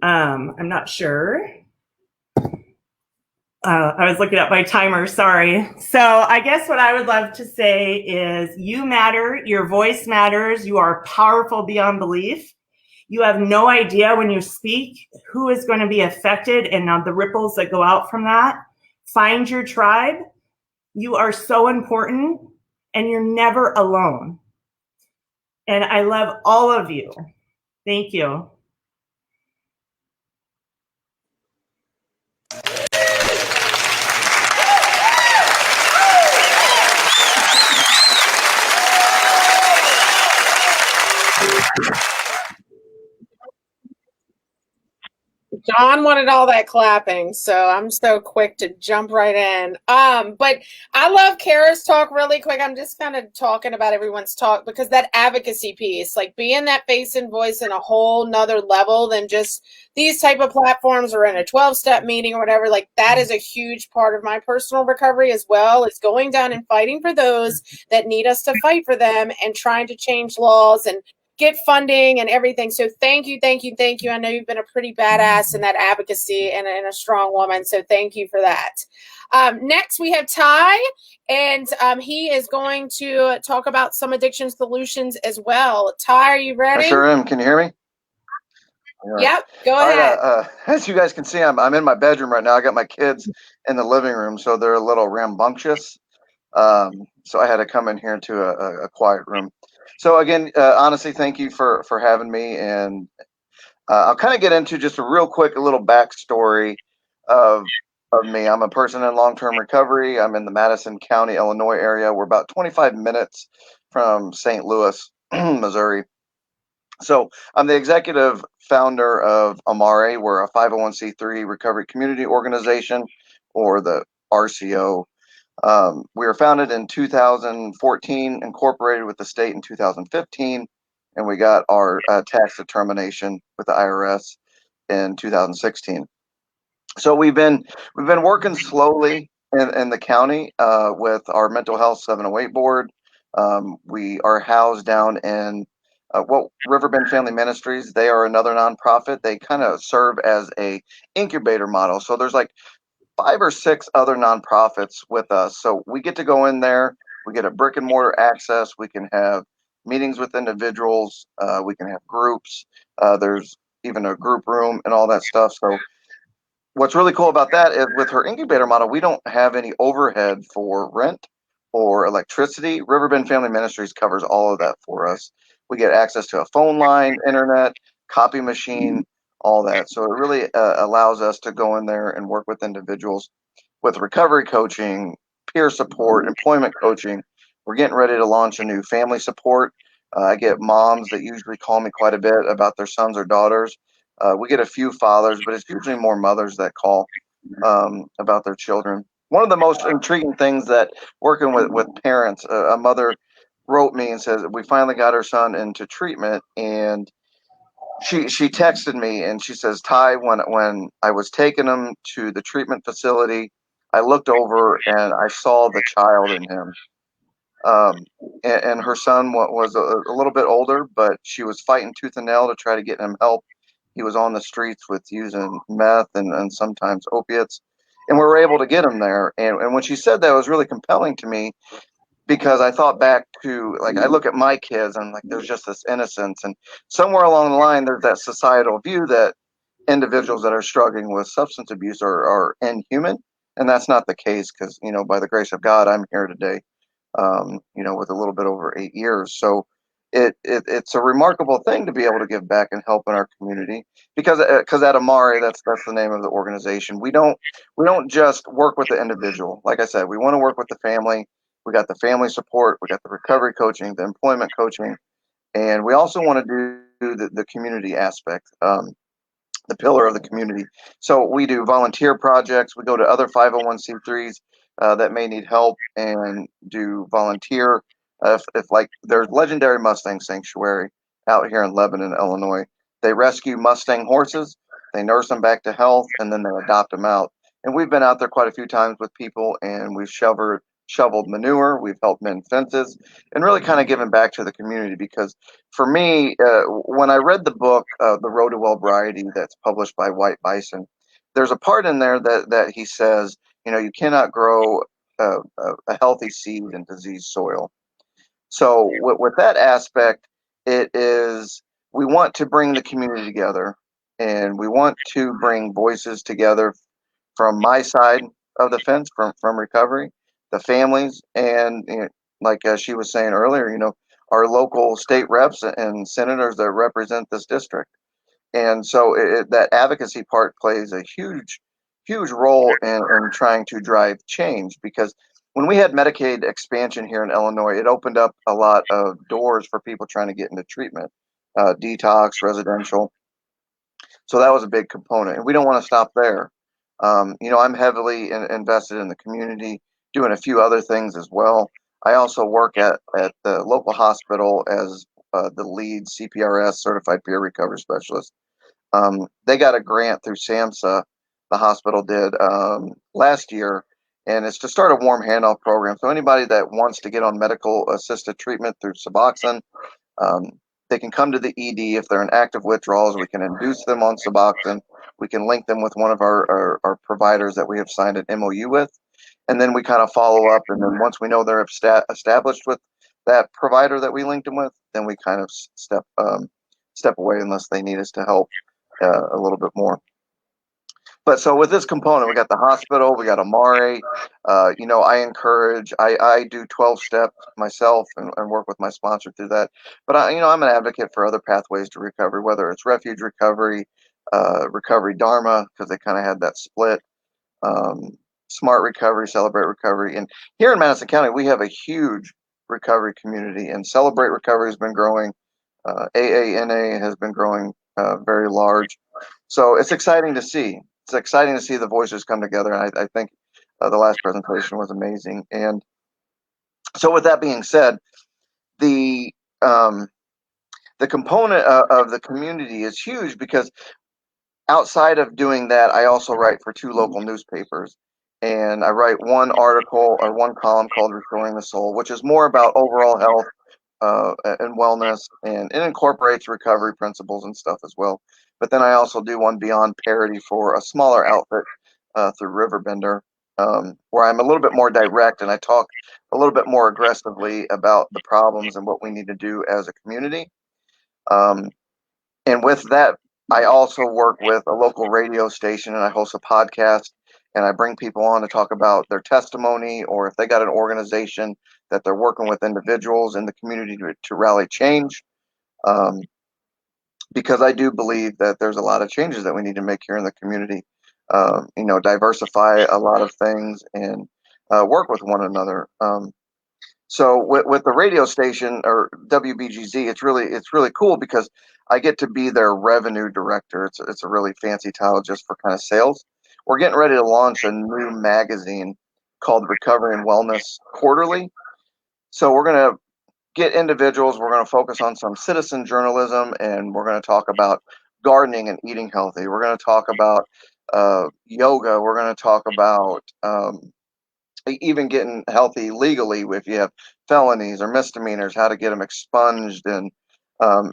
I'm not sure. I was looking at my timer, sorry. So I guess what I would love to say is you matter, your voice matters, you are powerful beyond belief. You have no idea when you speak who is going to be affected and the ripples that go out from that. Find your tribe. You are so important and you're never alone. And I love all of you. Thank you. John wanted all that clapping, so I'm so quick to jump right in. But I love Kara's talk really quick. I'm just kind of talking about everyone's talk because that advocacy piece, like being that face and voice in a whole nother level than just these type of platforms or in a 12-step meeting or whatever, like that is a huge part of my personal recovery as well, is going down and fighting for those that need us to fight for them and trying to change laws and get funding and everything. So thank you. I know you've been a pretty badass in that advocacy and a strong woman. So thank you for that. Next, we have Ty, and he is going to talk about some addiction solutions as well. Ty, are you ready? I sure am. Can you hear me? Yep, go ahead. Right, as you guys can see, I'm in my bedroom right now. I got my kids in the living room, so they're a little rambunctious. So I had to come in here into a quiet room. So again, honestly, thank you for having me. And I'll kind of get into just a real quick, a little backstory of me. I'm a person in long-term recovery. I'm in the Madison County, Illinois area. We're about 25 minutes from St. Louis, Missouri. So I'm the executive founder of Amare. We're a 501c3 recovery community organization, or the RCO. We were founded in 2014, incorporated with the state in 2015, and we got our tax determination with the IRS in 2016. So we've been working slowly in the county with our mental health 708 board. We are housed down in Riverbend Family Ministries. They are another nonprofit. They kind of serve as a incubator model. So there's like 5 or 6 other nonprofits with us. So we get to go in there. We get a brick and mortar access. We can have meetings with individuals. We can have groups. There's even a group room and all that stuff. So what's really cool about that is with her incubator model, we don't have any overhead for rent or electricity. Riverbend Family Ministries covers all of that for us. We get access to a phone line, internet, copy machine, all that. So it really allows us to go in there and work with individuals with recovery coaching, peer support, employment coaching. We're getting ready to launch a new family support. I get moms that usually call me quite a bit about their sons or daughters. We get a few fathers, but it's usually more mothers that call about their children. One of the most intriguing things that working with parents, a mother wrote me and says, we finally got her son into treatment, and she texted me and she says, Ty, when I was taking him to the treatment facility, I looked over and I saw the child in him. Um, and her son was a little bit older, but she was fighting tooth and nail to try to get him help. He was on the streets with using meth and sometimes opiates, and we were able to get him there. And when she said that, it was really compelling to me, because I thought back to, like, I look at my kids and, like, there's just this innocence, and somewhere along the line there's that societal view that individuals that are struggling with substance abuse are inhuman, and that's not the case, because, you know, by the grace of God, I'm here today, you know, with a little bit over 8 years. So it's a remarkable thing to be able to give back and help in our community, because at Amari, that's the name of the organization. We don't just work with the individual. Like I said, we want to work with the family. We got the family support, we got the recovery coaching, the employment coaching, and we also want to do the community aspect, the pillar of the community. So we do volunteer projects. We go to other 501c3s that may need help and do volunteer. If like, there's Legendary Mustang Sanctuary out here in Lebanon, Illinois. They rescue Mustang horses, they nurse them back to health, and then they adopt them out. And we've been out there quite a few times with people, and we've shoveled manure, we've helped mend fences, and really kind of given back to the community. Because for me, when I read the book, The Road to Wellbriety, that's published by White Bison, there's a part in there that he says, you know, you cannot grow a healthy seed in diseased soil. So with that aspect, it is, we want to bring the community together, and we want to bring voices together from my side of the fence, from recovery, the families, and, you know, like she was saying earlier, you know, our local state reps and senators that represent this district. And so that advocacy part plays a huge role in trying to drive change, because when we had Medicaid expansion here in Illinois, it opened up a lot of doors for people trying to get into treatment, detox, residential. So that was a big component, and we don't want to stop there. You know, I'm heavily invested in the community, doing a few other things as well. I also work at the local hospital as the lead CPRS, Certified Peer Recovery Specialist. They got a grant through SAMHSA, the hospital did, last year, and it's to start a warm handoff program. So anybody that wants to get on medical assisted treatment through Suboxone, um, they can come to the ED. If they're in active withdrawals, we can induce them on Suboxone. We can link them with one of our providers that we have signed an MOU with, and then we kind of follow up. And then once we know they're established with that provider that we linked them with, then we kind of step away unless they need us to help a little bit more. But so with this component, we got the hospital, we got Amari. You know, I do 12 steps myself and work with my sponsor through that. But you know, I'm an advocate for other pathways to recovery, whether it's refuge recovery, recovery Dharma, because they kind of had that split, smart recovery, celebrate recovery. And here in Madison County, we have a huge recovery community, and celebrate recovery has been growing. AANA has been growing very large. So it's exciting to see. It's exciting to see the voices come together. And I think the last presentation was amazing. And so with that being said, the component of the community is huge, because outside of doing that, I also write for 2 local newspapers. And I write one article or one column called Restoring the Soul, which is more about overall health and wellness, and it incorporates recovery principles and stuff as well. But then I also do one Beyond Parity for a smaller outfit through Riverbender, where I'm a little bit more direct and I talk a little bit more aggressively about the problems and what we need to do as a community. And with that, I also work with a local radio station, and I host a podcast, and I bring people on to talk about their testimony, or if they got an organization that they're working with individuals in the community to rally change. because I do believe that there's a lot of changes that we need to make here in the community. Diversify a lot of things and work with one another. So with the radio station or WBGZ, it's really cool because I get to be their revenue director. It's a really fancy title just for kind of sales. We're getting ready to launch a new magazine called Recovery and Wellness Quarterly. So we're going to get individuals. We're going to focus on some citizen journalism, and we're going to talk about gardening and eating healthy. We're going to talk about yoga. We're going to talk about even getting healthy legally if you have felonies or misdemeanors, how to get them expunged. And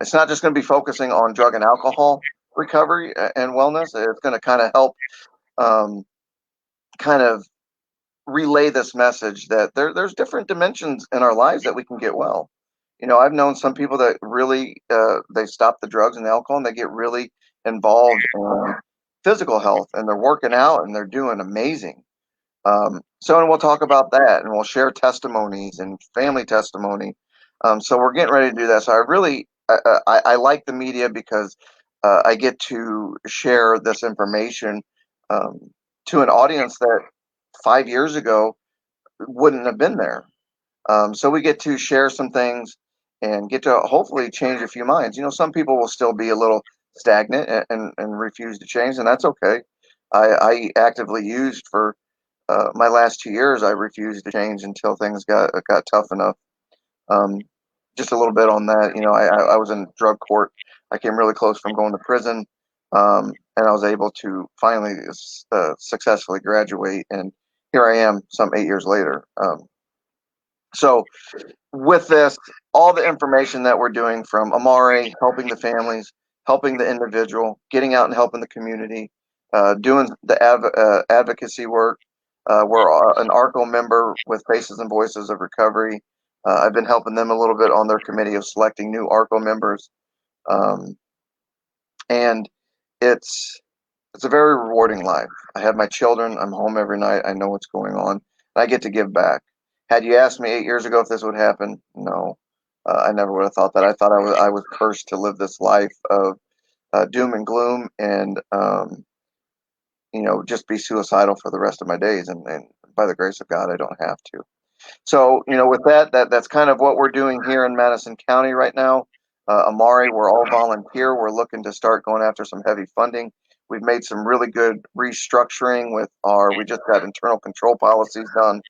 it's not just going to be focusing on drug and alcohol recovery and wellness. It's going to kind of help kind of relay this message that there's different dimensions in our lives that we can get well. I've known some people that really they stop the drugs and the alcohol and they get really involved in physical health, and they're working out and they're doing amazing. And we'll talk about that, and we'll share testimonies and family testimony. So we're getting ready to do that. So I like the media because I get to share this information to an audience that 5 years ago wouldn't have been there. So we get to share some things and get to hopefully change a few minds. Some people will still be a little stagnant and refuse to change, and that's okay. I actively used for my last 2 years. I refused to change until things got tough enough. Just a little bit on that. I was in drug court. I came really close from going to prison, and I was able to finally successfully graduate. And here I am, some 8 years later. So with this, all the information that we're doing from Amari, helping the families, helping the individual, getting out and helping the community, doing the advocacy work. We're an ARCO member with Faces and Voices of Recovery. I've been helping them a little bit on their committee of selecting new ARCO members. And it's a very rewarding life. I have my children. I'm home every night. I know what's going on. I get to give back. Had you asked me 8 years ago if this would happen, no, I never would have thought that. I thought I was cursed to live this life of doom and gloom and just be suicidal for the rest of my days. And by the grace of God, I don't have to. So, with that's kind of what we're doing here in Madison County right now. Amari, we're all volunteer. We're looking to start going after some heavy funding. We've made some really good restructuring we just got internal control policies done.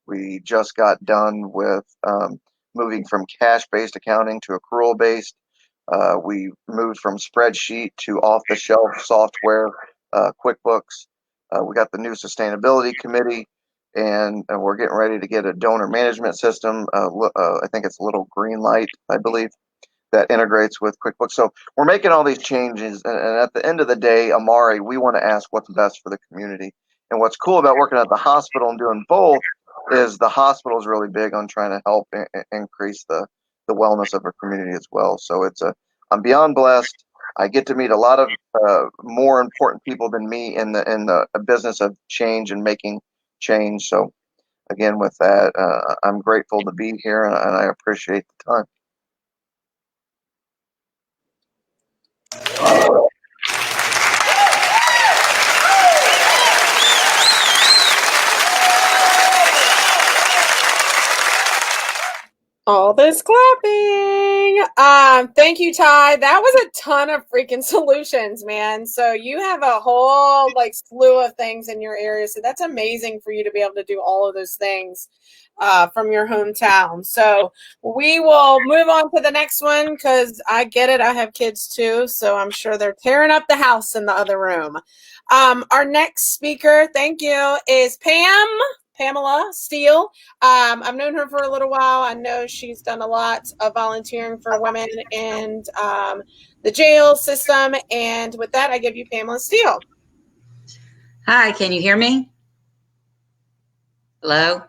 We just got done with moving from cash-based accounting to accrual-based. We moved from spreadsheet to off-the-shelf software, QuickBooks. We got the new sustainability committee, and we're getting ready to get a donor management system. I think it's Little Green Light, I believe, that integrates with QuickBooks. So we're making all these changes, and at the end of the day, Amari, we want to ask what's best for the community. And what's cool about working at the hospital and doing both is the hospital is really big on trying to help increase the wellness of our community as well. So I'm beyond blessed. I get to meet a lot of more important people than me in the business of change and making change. So again, with that, I'm grateful to be here, and I appreciate the time. All this clapping. Thank you, Ty. That was a ton of freaking solutions, man. So you have a whole slew of things in your area. So that's amazing for you to be able to do all of those things from your hometown. So we will move on to the next one because I get it. I have kids too. So I'm sure they're tearing up the house in the other room. Our next speaker, thank you, is Pamela Steele. I've known her for a little while. I know she's done a lot of volunteering for women in the jail system. And with that, I give you Pamela Steele. Hi, can you hear me? Hello?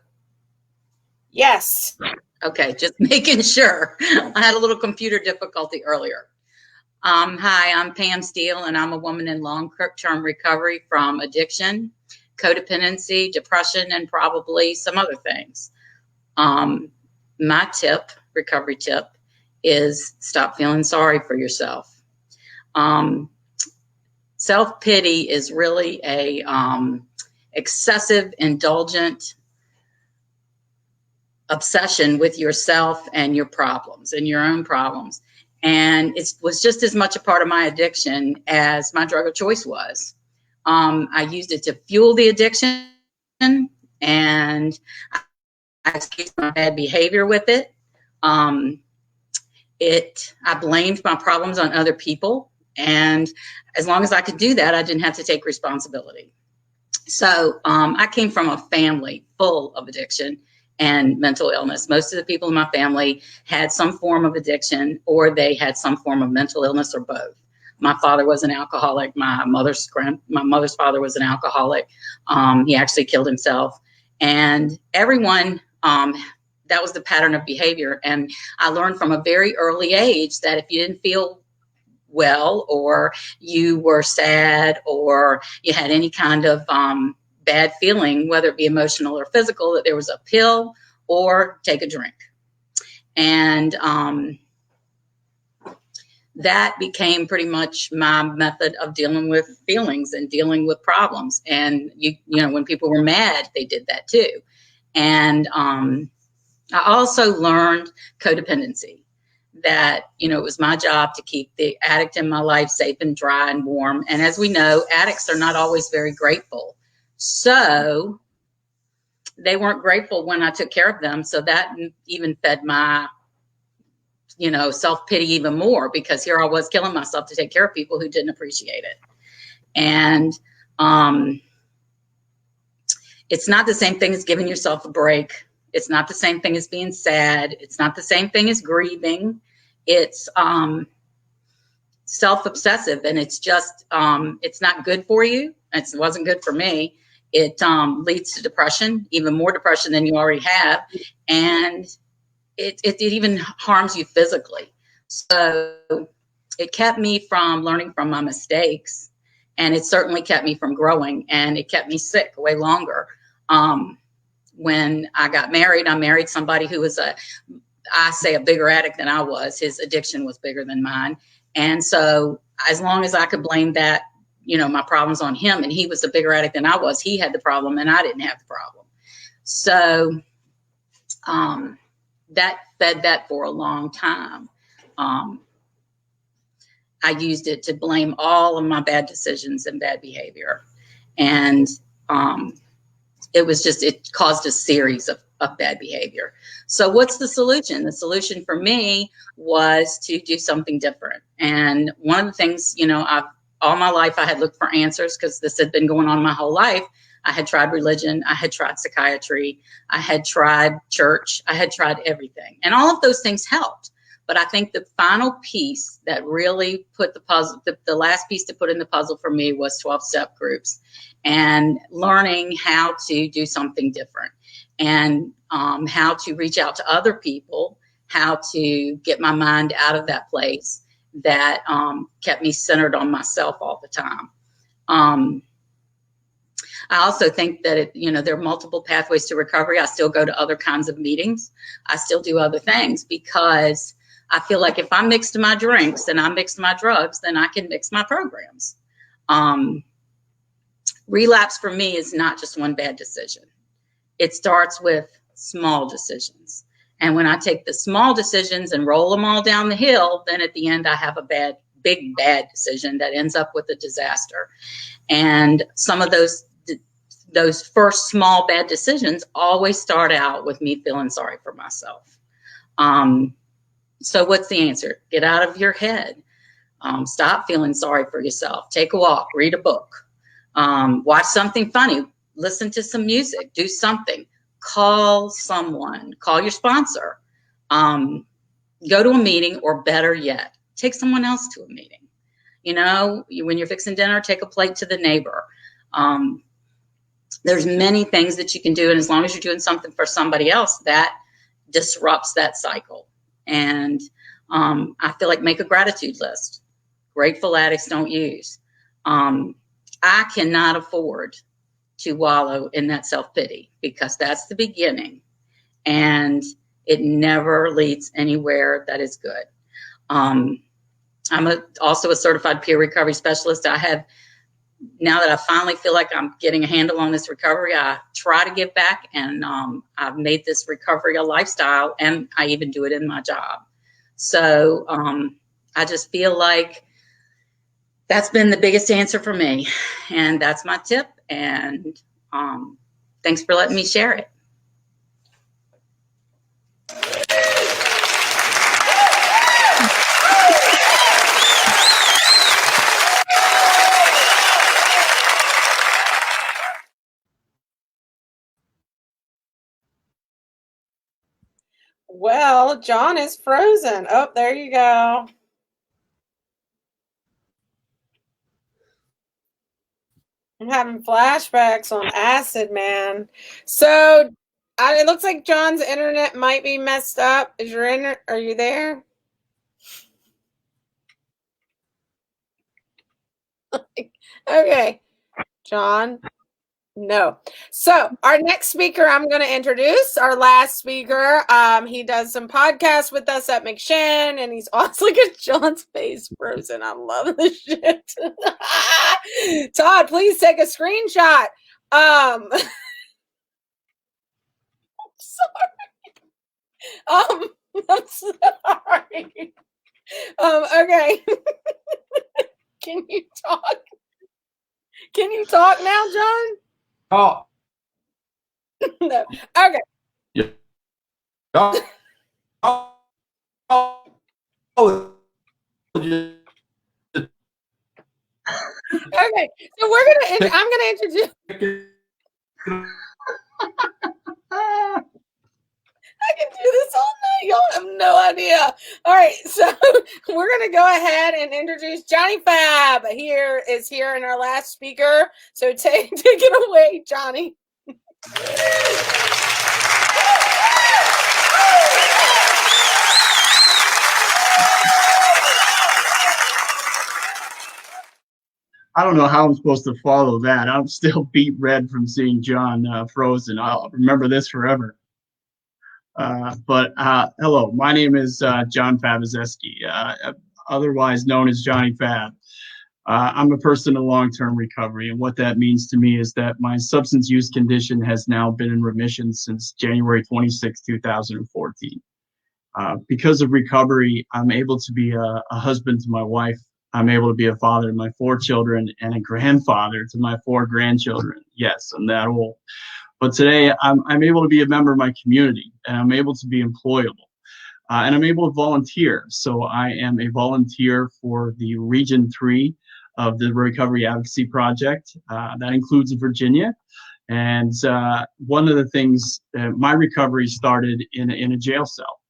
Yes. Okay, just making sure. I had a little computer difficulty earlier. Hi, I'm Pam Steele, and I'm a woman in long-term recovery from addiction, codependency, depression, and probably some other things. My recovery tip, is stop feeling sorry for yourself. Self-pity is really a excessive, indulgent obsession with yourself and your problems and your own problems. And it was just as much a part of my addiction as my drug of choice was. I used it to fuel the addiction, and I escaped my bad behavior with it. I blamed my problems on other people. And as long as I could do that, I didn't have to take responsibility. So I came from a family full of addiction and mental illness. Most of the people in my family had some form of addiction, or they had some form of mental illness, or both. My father was an alcoholic. My mother's father was an alcoholic. He actually killed himself. And everyone, that was the pattern of behavior. And I learned from a very early age that if you didn't feel well, or you were sad, or you had any kind of bad feeling, whether it be emotional or physical, that there was a pill or take a drink. And that became pretty much my method of dealing with feelings and dealing with problems. And you know, when people were mad, they did that too. And I also learned codependency. That, you know, it was my job to keep the addict in my life safe and dry and warm. And as we know, addicts are not always very grateful. So they weren't grateful when I took care of them. So that even fed my, you know, self-pity even more, because here I was killing myself to take care of people who didn't appreciate it. And it's not the same thing as giving yourself a break. It's not the same thing as being sad. It's not the same thing as grieving. It's self-obsessive, and it's just, it's not good for you. It wasn't good for me. It leads to depression, even more depression than you already have. And it even harms you physically. So it kept me from learning from my mistakes, and it certainly kept me from growing, and it kept me sick way longer. When I got married, I married somebody who was a bigger addict than I was. His addiction was bigger than mine. And so as long as I could blame that, you know, my problems on him, and he was a bigger addict than I was, he had the problem and I didn't have the problem. So that fed that for a long time. I used it to blame all of my bad decisions and bad behavior. And it caused a series of bad behavior. So what's the solution? The solution for me was to do something different. And one of the things, you know, all my life I had looked for answers, because this had been going on my whole life. I had tried religion. I had tried psychiatry. I had tried church. I had tried everything. And all of those things helped. But I think the final piece that really put the puzzle, the last piece to put in the puzzle for me was 12-step groups, and learning how to do something different, and how to reach out to other people, how to get my mind out of that place that kept me centered on myself all the time. I also think that, there are multiple pathways to recovery. I still go to other kinds of meetings. I still do other things, because I feel like if I mixed my drinks and I mixed my drugs, then I can mix my programs. Relapse for me is not just one bad decision. It starts with small decisions. And when I take the small decisions and roll them all down the hill, then at the end I have a big bad decision that ends up with a disaster. And some of those first small bad decisions always start out with me feeling sorry for myself. So what's the answer? Get out of your head. Stop feeling sorry for yourself. Take a walk, read a book, watch something funny, listen to some music, do something, call someone, call your sponsor, go to a meeting, or better yet, take someone else to a meeting. When you're fixing dinner, take a plate to the neighbor. There's many things that you can do. And as long as you're doing something for somebody else, that disrupts that cycle. And I feel like make a gratitude list. Grateful addicts don't use. I cannot afford to wallow in that self-pity, because that's the beginning, and it never leads anywhere that is good. I'm also a certified peer recovery specialist. Now that I finally feel like I'm getting a handle on this recovery, I try to give back, and I've made this recovery a lifestyle, and I even do it in my job. So I just feel like that's been the biggest answer for me, and that's my tip. And thanks for letting me share it. Well, John is frozen. Oh, there you go. I'm having flashbacks on acid, man. So it looks like John's internet might be messed up. Are you there? Okay, John. No. So our next speaker I'm going to introduce, our last speaker. He does some podcasts with us at McShin, and he's also, look at John's face frozen. I love this shit. Todd, please take a screenshot. I'm sorry. I'm sorry. Okay. Can you talk? Can you talk now, John? Oh. No. Okay. Yeah. Okay. So I'm gonna introduce. I can do this all night. Y'all have no idea. All right, so we're gonna go ahead and introduce Johnny Fab. Here in our last speaker. So take it away, Johnny. I don't know how I'm supposed to follow that. I'm still beat red from seeing John frozen. I'll remember this forever. But hello, my name is John Fabizeski, otherwise known as Johnny Fab. I'm a person in long-term recovery, and what that means to me is that my substance use condition has now been in remission since January 26, 2014. Because of recovery, I'm able to be a husband to my wife. I'm able to be a father to my 4 children and a grandfather to my 4 grandchildren. Yes, I'm that old. But today, I'm able to be a member of my community, and I'm able to be employable. And I'm able to volunteer. So I am a volunteer for the Region 3 of the Recovery Advocacy Project. That includes Virginia. And one of the things, my recovery started in a jail cell.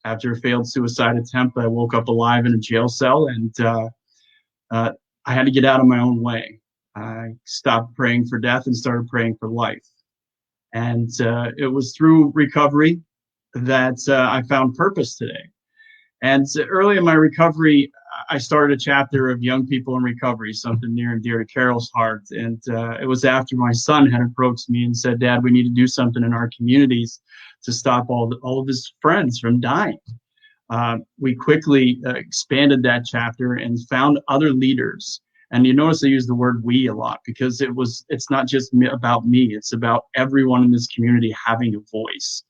After a failed suicide attempt, I woke up alive in a jail cell, and I had to get out of my own way. I stopped praying for death and started praying for life. And it was through recovery that I found purpose today. And early in my recovery, I started a chapter of young people in recovery, something near and dear to Carol's heart. And it was after my son had approached me and said, "Dad, we need to do something in our communities to stop all of his friends from dying." We quickly expanded that chapter and found other leaders. And you notice I use the word "we" a lot because it's not just about me. It's about everyone in this community having a voice.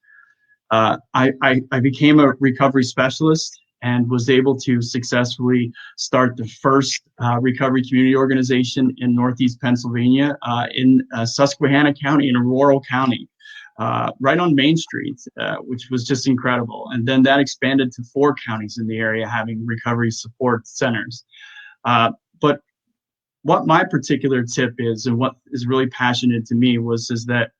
I became a recovery specialist and was able to successfully start the first recovery community organization in Northeast Pennsylvania, in Susquehanna County, in a rural county, right on Main Street, which was just incredible. And then that expanded to 4 counties in the area having recovery support centers. But what my particular tip is, and what is really passionate to me is that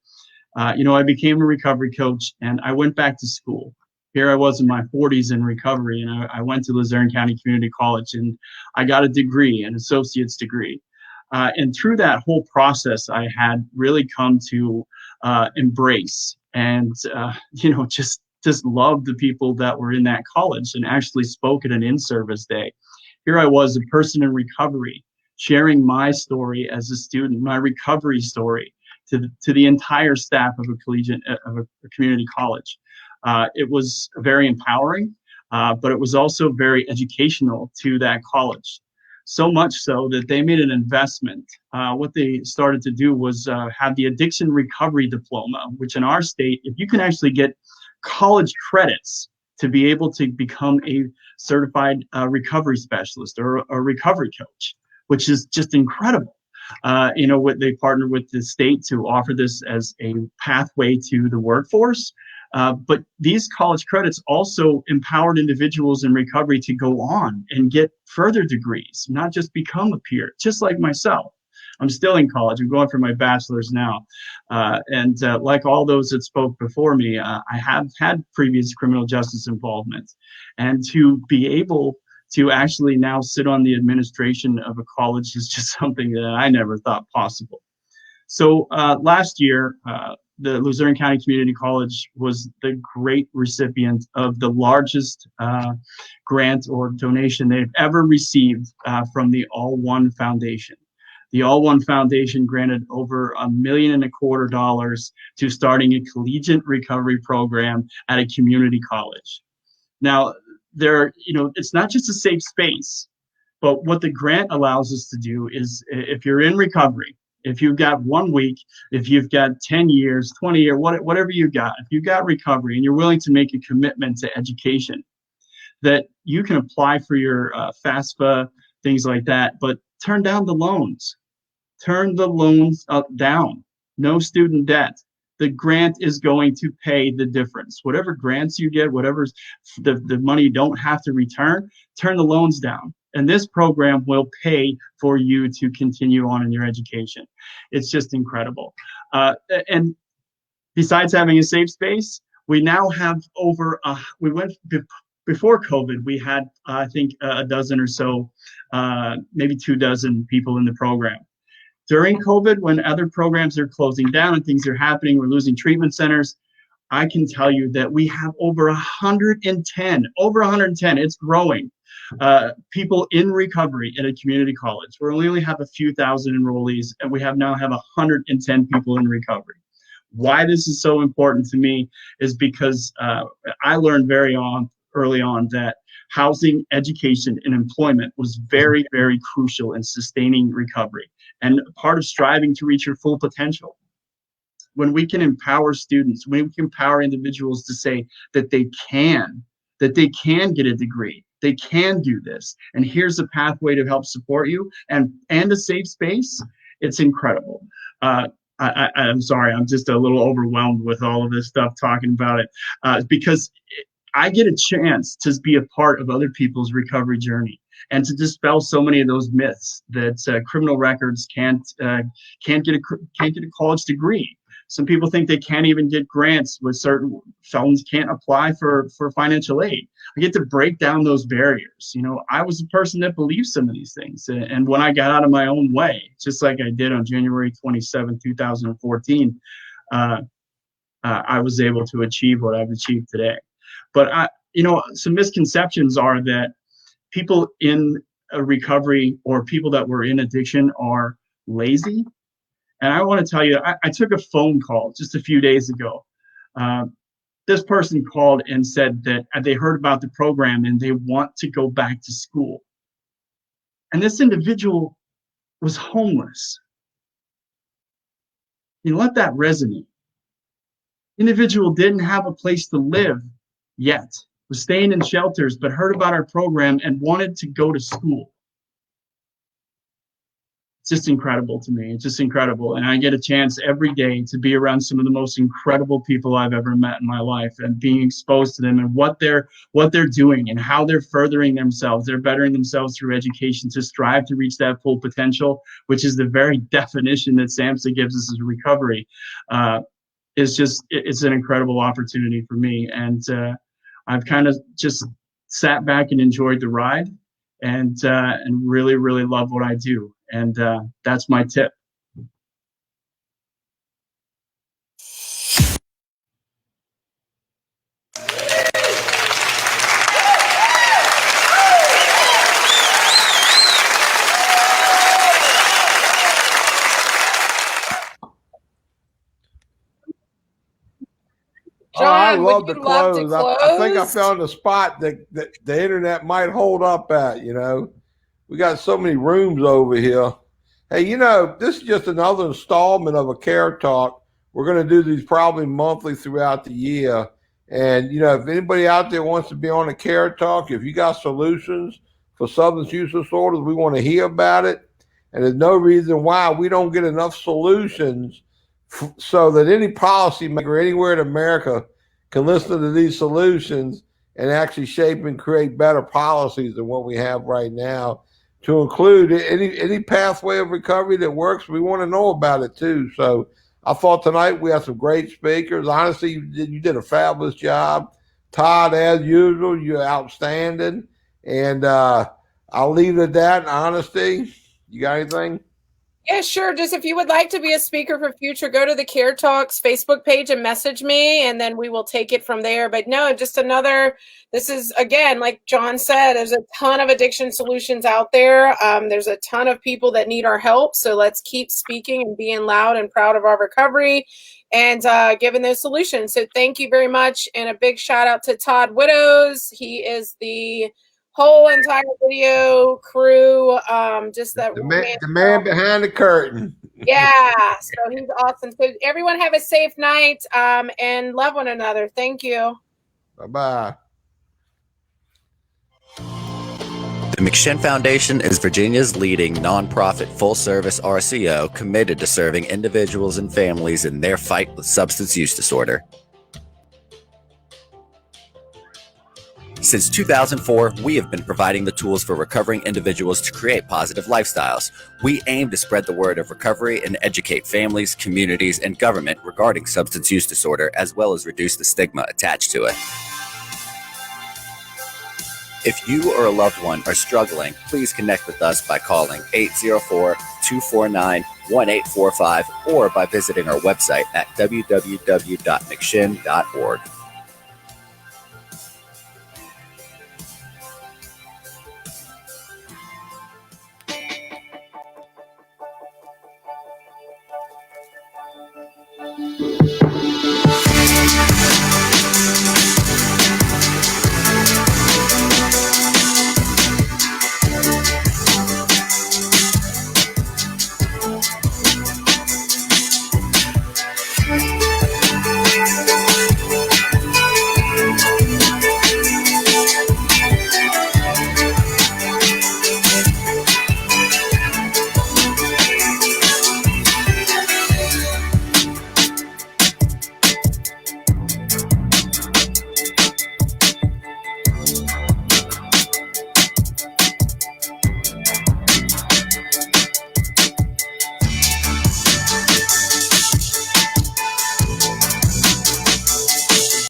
I became a recovery coach, and I went back to school. Here I was in my 40s in recovery, and I went to Luzerne County Community College, and I got a degree, an associate's degree. And through that whole process, I had really come to embrace and, just love the people that were in that college, and actually spoke at an in-service day. Here I was, a person in recovery, sharing my story as a student, my recovery story, to the entire staff of a community college. It was very empowering. but it was also very educational to that college. So much so that they made an investment. What they started to do was have the addiction recovery diploma, which in our state, if you can actually get college credits to be able to become a certified recovery specialist or a recovery coach, which is just incredible. What they partnered with the state to offer this as a pathway to the workforce. But these college credits also empowered individuals in recovery to go on and get further degrees, not just become a peer, just like myself. I'm still in college. I'm going for my bachelor's now. And like all those that spoke before me, I have had previous criminal justice involvement. And to be able to actually now sit on the administration of a college is just something that I never thought possible. So last year, the Luzerne County Community College was the great recipient of the largest grant or donation they've ever received from the All One Foundation. The All One Foundation granted over $1.25 million to starting a collegiate recovery program at a community college. Now, it's not just a safe space, but what the grant allows us to do is, if you're in recovery, if you've got 1 week, if you've got 10 years, 20 years, whatever you got, if you've got recovery and you're willing to make a commitment to education, that you can apply for your FAFSA, things like that, but turn down the loans. Turn the loans down. No student debt. The grant is going to pay the difference. Whatever grants you get, whatever the money you don't have to return, turn the loans down. And this program will pay for you to continue on in your education. It's just incredible. And besides having a safe space, we now have before COVID, we had, I think, a dozen or so, maybe 24 people in the program. During COVID, when other programs are closing down and things are happening, we're losing treatment centers, I can tell you that we have over 110, it's growing, people in recovery at a community college. We only have a few thousand enrollees, and we now have 110 people in recovery. Why this is so important to me is because I learned early on that housing, education, and employment was very, very crucial in sustaining recovery and part of striving to reach your full potential. When we can empower students, when we can empower individuals to say that they can get a degree, they can do this, and here's a pathway to help support you and a safe space, it's incredible. I'm sorry, I'm just a little overwhelmed with all of this stuff talking about it because I get a chance to be a part of other people's recovery journey and to dispel so many of those myths that criminal records can't get a college degree. Some people think they can't even get grants, with certain felons can't apply for financial aid. I get to break down those barriers. I was a person that believed some of these things. And when I got out of my own way, just like I did on January 27, 2014, I was able to achieve what I've achieved today. But some misconceptions are that people in a recovery or people that were in addiction are lazy. And I want to tell you, I took a phone call just a few days ago. This person called and said that they heard about the program and they want to go back to school. And this individual was homeless. Let that resonate. Individual didn't have a place to live yet, was staying in shelters, but heard about our program and wanted to go to school. It's just incredible to me. It's just incredible. And I get a chance every day to be around some of the most incredible people I've ever met in my life and being exposed to them and what they're doing and how they're furthering themselves. They're bettering themselves through education to strive to reach that full potential, which is the very definition that SAMHSA gives us as recovery. It's an incredible opportunity for me. And I've kind of just sat back and enjoyed the ride and really, really love what I do. And that's my tip. John, I John, love would to you love to close. I think I close? found a spot that the internet might hold up at, We got so many rooms over here. Hey, this is just another installment of a Care Talk. We're going to do these probably monthly throughout the year. And, if anybody out there wants to be on a Care Talk, if you got solutions for substance use disorders, we want to hear about it. And there's no reason why we don't get enough solutions so that any policymaker anywhere in America can listen to these solutions and actually shape and create better policies than what we have right now, to include any pathway of recovery that works. We want to know about it too. So I thought tonight we had some great speakers. Honestly, you did a fabulous job. Todd, as usual, you're outstanding. And I'll leave it at that in honesty. You got anything? Yeah, sure. Just if you would like to be a speaker for future, go to the Care Talks Facebook page and message me, and then we will take it from there. But no, just this is, again, like John said, there's a ton of addiction solutions out there. There's a ton of people that need our help. So let's keep speaking and being loud and proud of our recovery and giving those solutions. So thank you very much. And a big shout out to Todd Widows. He is the whole entire video crew, just that the man behind the curtain. Yeah, so he's awesome. So everyone have a safe night, and love one another. Thank you. Bye-bye. The McShin Foundation is Virginia's leading nonprofit full-service RCO committed to serving individuals and families in their fight with substance use disorder. Since 2004, we have been providing the tools for recovering individuals to create positive lifestyles. We aim to spread the word of recovery and educate families, communities, and government regarding substance use disorder, as well as reduce the stigma attached to it. If you or a loved one are struggling, please connect with us by calling 804-249-1845 or by visiting our website at www.mcshin.org.